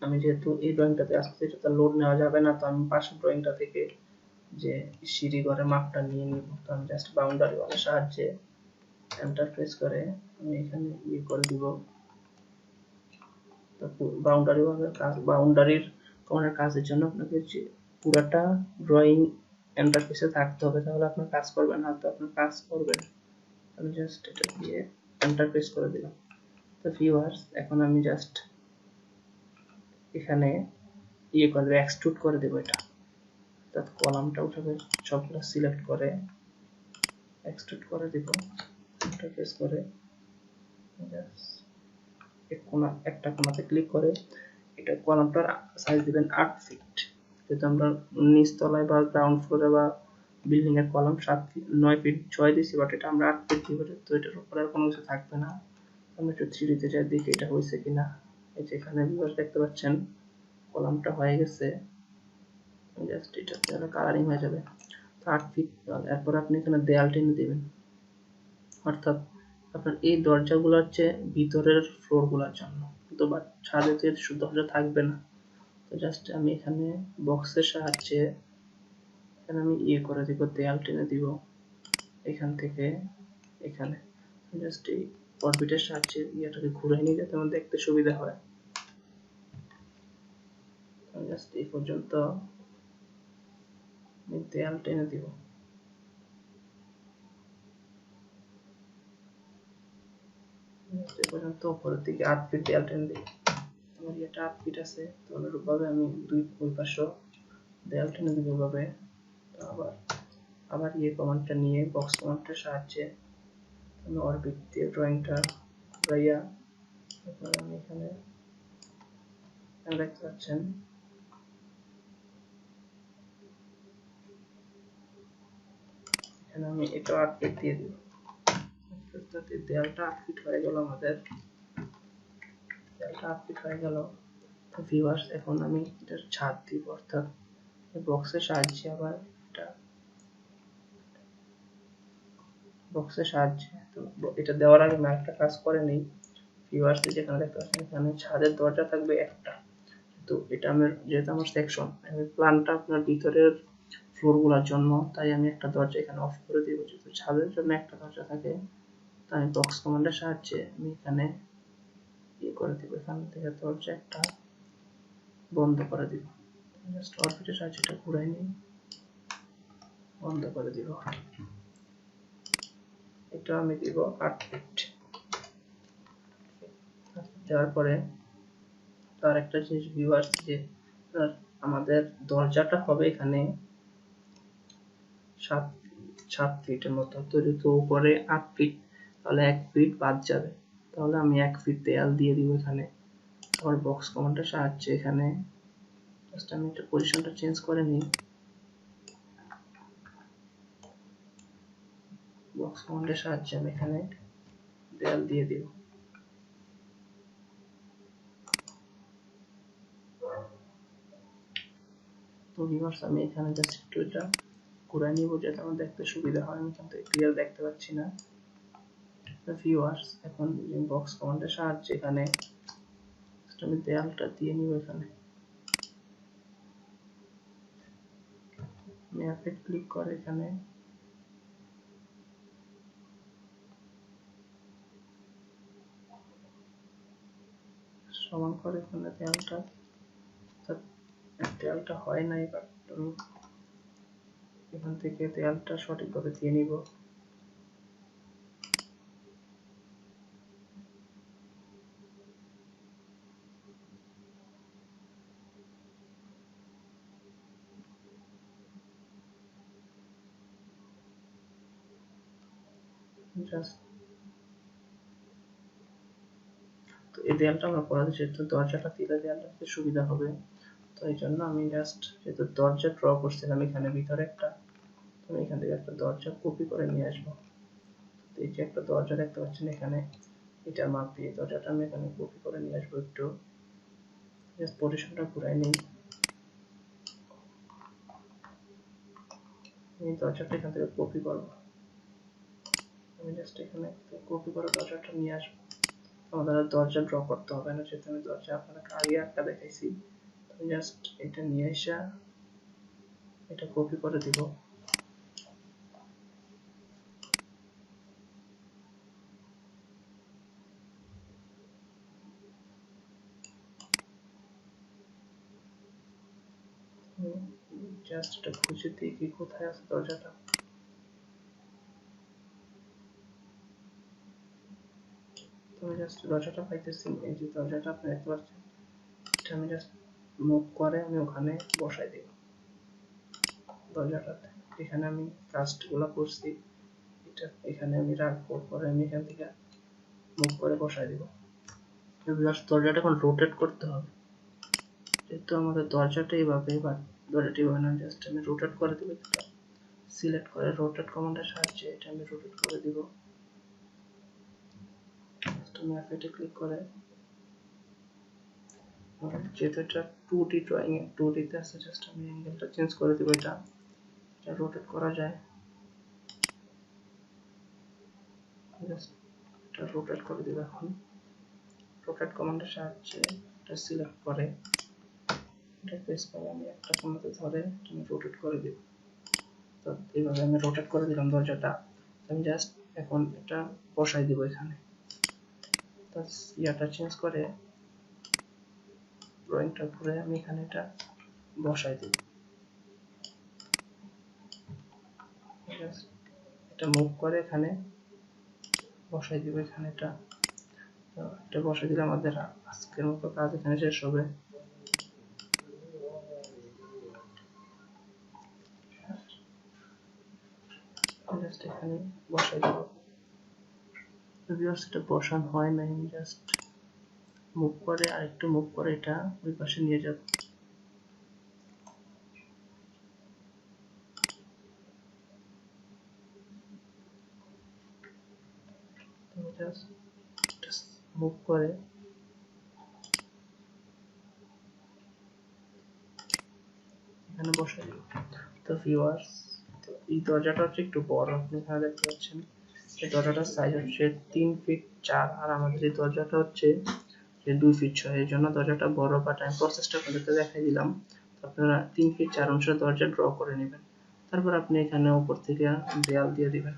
আমি যেহেতু এই ড্রয়িংটাতে আসছি, এটা লোড নেওয়া যাবে না, তো আমি পাশের ড্রয়িংটা থেকে যে সিঁড়ি ঘরের মাপটা নিয়ে নিব। তো আমি জাস্ট বাউন্ডারি ওয়ালের সাহায্যে এন্টার প্রেস করে আমি এখানে ইয়ে করে দিব। তো বাউন্ডারি ওয়ালের কাজ, বাউন্ডারির কোণের কাজের জন্য আপনাকে পুরাটা ড্রয়িং ইন্টারফেসে থাকতে হবে, তাহলে আপনার কাজ করবে না, তো আপনার কাজ করবে না। আমি জাস্ট এটা দিয়ে এন্টার প্রেস করে দিলাম। তো ভিউয়ার্স এখন আমি জাস্ট এখানে ইয়ে করে দেব, এক্সট্রুড করে দেব এটা, অর্থাৎ কলামটা উঠাবে সবগুলো সিলেক্ট করে এক্সট্রুড করে দেব, এন্টার প্রেস করে জাস্ট একটা কোণাতে ক্লিক করে এটা কলামটার সাইজ দিবেন 8 ফিট। যেহেতু আমরা নিচতলায় বা গ্রাউন্ড ফ্লোরে বা বিল্ডিং এর কলাম 9 ফিট 6 দিছি, বাট এটা আমরা 8 ফিট দিব, তো এটার উপর আর কোনো কিছু থাকবে না। আমরা একটু 3D তে যাই দেখি এটা হয়েছে কিনা। এই যে এখানে ভিউয়ার্স দেখতে পাচ্ছেন কলামটা হয়ে গেছে, জাস্ট এটা তাহলে কালারিং হয়ে যাবে। তো 8 ফিট এরপর আপনি এখানে দেয়াল টেনে দিবেন, অর্থাৎ আপনার এই দরজাগুলো হচ্ছে ভিতরের ফ্লোরগুলোর জন্য, তো বাট ছাদেতে দরজা থাকবে না। তো জাস্ট আমি এখানে বক্সের সাহায্যে এখানে আমি করে দিব, দেয়াল টেনে দিব এখান থেকে এখানে। জাস্ট এই অরবিটের সাহায্যে ইয়েটাকে ঘুরে নিয়ে যাতে আমার দেখতে সুবিধা হয়। জাস্ট এই পর্যন্ত আমি দেয়াল টেনে দিব। এই পর্যন্ত উপরের দিকে 8 ফিট দেয়াল টেনে দিব। আমার এটা 8 ফিট আছে, তো অনুরূপভাবে আমি ওই পাশে দেয়াল টেনে দিব এভাবে। আবার কমান্ডটা নিয়ে বক্স কমান্ডের সাহায্যে আমি অরবিট দিয়ে ড্রয়িংটা ঘুরাইয়া তারপর আমি এখানে দেখতে পাচ্ছেন এখানে আমি এটা 8 ফিট দিয়ে দিব। দেয়ালটা 8 ফিট হয়ে গেল, আমাদের দেয়ালটা 8 ফিট হয়ে গেল। তো ভিউয়ার্স এখন আমি এটার ছাদ দিব, অর্থাৎ বক্সের সাহায্যে আবার এটা বক্সের সাহায্যে। তো এটা দেওয়ার আগে আমি একটা কাজ করে নিই। ভিউয়ার্স যেখানে দেখতে পাচ্ছেন এখানে ছাদের দরজা থাকবে একটা, তো এটা আমার যেহেতু আমার সেকশন, আমি প্ল্যানটা আপনার ভিতরের ফ্লোরগুলোর জন্য, তাই আমি একটা দরজা এখানে অফ করে দিব। যেহেতু ছাদের জন্য একটা দরজা থাকে, তাই আমি বক্স কমান্ডের সাহায্যে আমি এখানে করে দিব, এখান থেকে দরজা একটা বন্ধ করে দিব। জাস্ট অরবিটের সাহায্যে এটা ঘুরাই নিই, বন্ধ করে দিব। এটা আমি দিব 8 ফিট। দেওয়ার পরে তার একটা জিনিস ভিউয়ার্স, যে আমাদের দরজাটা হবে এখানে 7 ফিটের মতো, তো যেহেতু উপরে 8 ফিট, তাহলে 1 ফিট বাদ যাবে, তাহলে আমি 1 ফিট দেয়াল দিয়ে দিব এখানে। আবার বক্স কমান্ডের সাহায্যে এখানে জাস্ট আমি এটা পজিশনটা চেঞ্জ করে নিই, বক্স কমান্ডের সাহায্যে আমি এখানে দেয়াল দিয়ে দিব। তো ভিউয়ার্স আমি এখানে জাস্ট একটু এটা ঘুরাই নিব যাতে আমার দেখতে সুবিধা হয়, আমি এখান থেকে ক্লিয়ার দেখতে পাচ্ছি না। ভিউয়ার্স এখন বক্স কমান্ডের সাহায্যে এখানে আমি দেয়ালটা দিয়ে নিব, এখানে আমি অ্যাপে ক্লিক করে এখানে সমান করে এখানে দেয়ালটা হয় নাই, বাট আমি এখান থেকে দেয়ালটা সঠিকভাবে দিয়ে নিব। জাস্ট তো এই দেয়ালটা আমরা করা দিচ্ছি, যেহেতু দরজাটা দিলে দেয়ালটা দিতে সুবিধা হবে, তো এই জন্য আমি জাস্ট যেহেতু দরজা ড্র করছিলাম এখানে ভিতরে একটা, আমি এখান থেকে একটা দরজা কপি করে নিয়ে আসবো। এই যে একটা দরজা দেখতে পাচ্ছেন এখানে, এটার মাপ দিয়ে দরজাটা আমি এখানে কপি করে নিয়ে আসবো। একটু জাস্ট পজিশনটা ঘুরাই নিই, এই দরজাটা এখান থেকে কপি করবো। আমি জাস্ট এখানে কপি করে দরজাটা নিয়ে আসবো, আমাদের আর দরজা ড্র করতে হবে না, যেহেতু আমি দরজা আপনাকে আগে একটা দেখাইছি। আমি জাস্ট এটা নিয়ে এসে এটা কপি করে দিব। জাস্ট এটা খুঁজে দেখি কোথায় আছে দরজাটা। আমি জাস্ট দরজাটা পাইতেছি, এই যে দরজাটা আপনি দেখতে পাচ্ছেন, এটা আমি জাস্ট মুভ করে আমি ওখানে বসাই দিব দরজাটাতে। এখানে আমি কাজগুলো করছি, এটা এখানে আমি রাখবো, পরে আমি এখান থেকে মুভ করে বসাই দিব। দরজাটা এখন রোটেট করতে হবে, যেহেতু আমাদের দরজাটা এইভাবে, বা দরজাটা এইভাবে না, জাস্ট আমি রোটেট করে দিব সিলেক্ট করে রোটেট কমান্ডের সাহায্যে এটা আমি রোটেট করে দিব। তুমি এফেক্টে ক্লিক করে, যেহেতু এটা 2D ড্রয়িং এ 2D তে আছে, জাস্ট আমি অ্যাঙ্গেলটা চেঞ্জ করে দিব। এটা রোটেট করা যায়, জাস্ট এটা রোটেট করে দিব। এখন রোটেট কমান্ডের সাহায্যে এটা সিলেক্ট করে এটা প্রেস করে আমি একটা কোণাতে ধরে আমি রোটেট করে দিব। তো এইভাবে আমি রোটেট করে দিলাম দরজাটা। আমি জাস্ট এখন এটা বসাই দিব এখানে। তো ইয়াটা চেঞ্জ করে ড্রয়িংটা ঘুরে আমি এখানে এটা বসাই দিব। এটা মুভ করে এখানে বসাই দিব। এখানে এটা বসাই দিলে আমাদের আজকের মতো কাজ এখানে শেষ হবে। জাস্ট এখানে বসাই দিব। ভিউয়ার্স এটা বসানো হয় না, আমি জাস্ট মুভ করে আরেকটু মুভ করে এটা ওই পাশে নিয়ে যাব। জাস্ট মুভ করে এখানে বসাই দিব। তো ভিউয়ার্স, তো এই দরজাটা হচ্ছে একটু বড়, আপনি এখানে দেখতে পাচ্ছেন এই দরজাটার সাইজ হচ্ছে 3 ফিট 4, আর আমাদের এই দরজাটা হচ্ছে 2 ফিট 6। এর জন্য দরজাটা বড়, বাট আমি প্রসেসটা আপনাদেরকে দেখাই দিলাম। আপনারা 3 ফিট 4 অনুসারে দরজা ড্র করে নেবেন। তারপর আপনি এখানে উপর থেকে দেয়াল দিয়ে দিবেন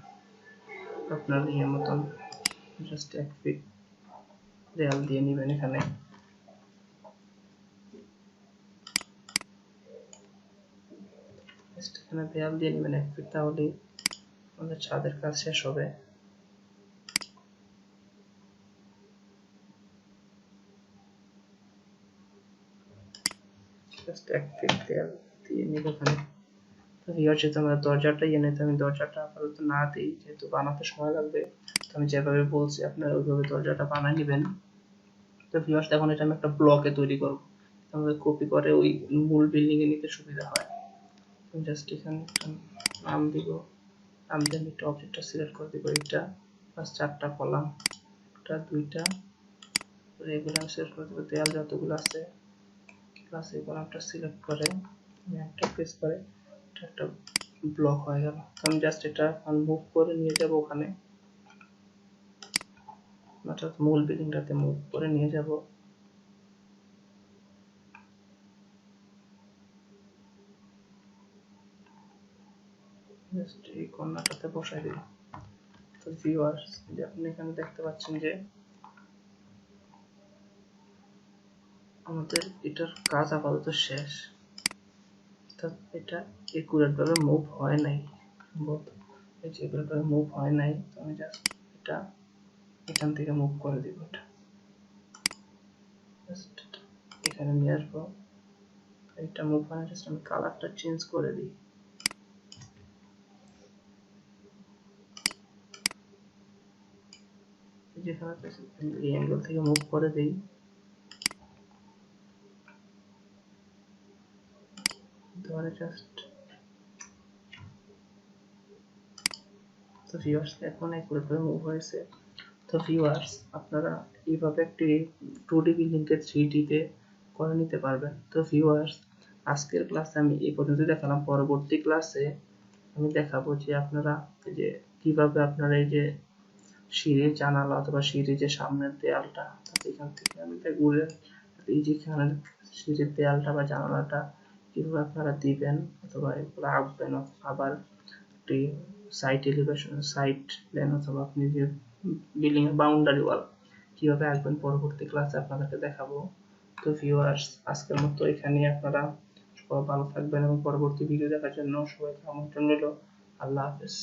আপনার ইয়ে মতন, জাস্ট 1 ফিট দেয়াল দিয়ে নেবেন। এখানে এখানে দেয়াল দিয়ে নেবেন 1 ফিট, তাহলেই আমাদের ছাদের কাজ শেষ হবে। জাস্ট 1 ফিট দেয়াল দিয়ে নিব এখানে। তো ভিউয়ার, যেহেতু আমরা দরজাটা এনে, তো আমি দরজাটা আপাতত না দিই, যেহেতু বানাতে সময় লাগবে। তো আমি যেভাবে বলছি আপনারা ওইভাবে দরজাটা বানিয়ে নেবেন। তো ভিউয়ার্স, এখন এটা আমি একটা ব্লকে তৈরি করব, আমাদের কপি করে ওই মূল বিল্ডিং এ নিতে সুবিধা হয়। আমি জাস্ট এখানে একটা নাম দিব, নাম দিয়ে আমি একটা অবজেক্টটা সিলেক্ট করে দিব। এটা প্লাস 4টা কলাম, একটা 2টা, এগুলো আমি সিলেক্ট করে দেবো। দেয়াল যতগুলো আছে প্লাস এই কলামটা সিলেক্ট করে আমি একটা প্রেস করে এটা একটা ব্লক হয়ে গেল। আমি জাস্ট এটা মুভ করে নিয়ে যাব ওখানে, অর্থাৎ মূল বিল্ডিংটাতে মুভ করে নিয়ে যাব। জাস্ট এই কর্নারটাতে বসাই দিই। তো ভিউয়ার্স, যে আপনি এখানে দেখতে পাচ্ছেন যে আমাদের এটার কাজ আপাতত শেষ। এটা একুরেট ভাবে মুভ হয় নাই, একুরেট ভাবে মুভ হয় নাই। তো আমি জাস্ট এটা এখান থেকে মুভ করে দিব। এটা জাস্ট এখানে নিয়ে আসবো। এটা মুভ হয় না, জাস্ট আমি কালারটা চেঞ্জ করে দিই। যেখানে এই অ্যাঙ্গেল থেকে মুভ করে দিই, ধরে জাস্ট। তো ভিউয়ার্স, এখন একুরেটভাবে মুভ হয়েছে। তো ভিউয়ার্স, আপনারা এইভাবে একটি 2D বিল্ডিংকে 3D তে করে নিতে পারবেন। তো ভিউয়ার্স, আজকের ক্লাসে আমি এই পর্যন্ত দেখালাম। পরবর্তী ক্লাসে আমি দেখাবো যে আপনারা যে কিভাবে আপনারা এই যে সিঁড়ির জানালা অথবা সিঁড়ির যে সামনের দেয়ালটা, এখান থেকে আমি এটা ঘুরে এই যেখানে সিঁড়ির দেয়ালটা বা জানালাটা কিভাবে আপনারা দিবেন অথবা এগুলো আঁকবেন, আবার একটি সাইড এলিভেশন, সাইড প্ল্যান, অথবা আপনি যে বিল্ডিং এর বাউন্ডারি ওয়াল কিভাবে আঁকবেন পরবর্তী ক্লাসে আপনাদেরকে দেখাবো। তো ভিউয়ার্স, আজকের মতো এখানে আপনারা সবাই ভালো থাকবেন এবং পরবর্তী ভিডিও দেখার জন্য সবাইকে আমন্ত্রণ রইল। আল্লাহ হাফেজ।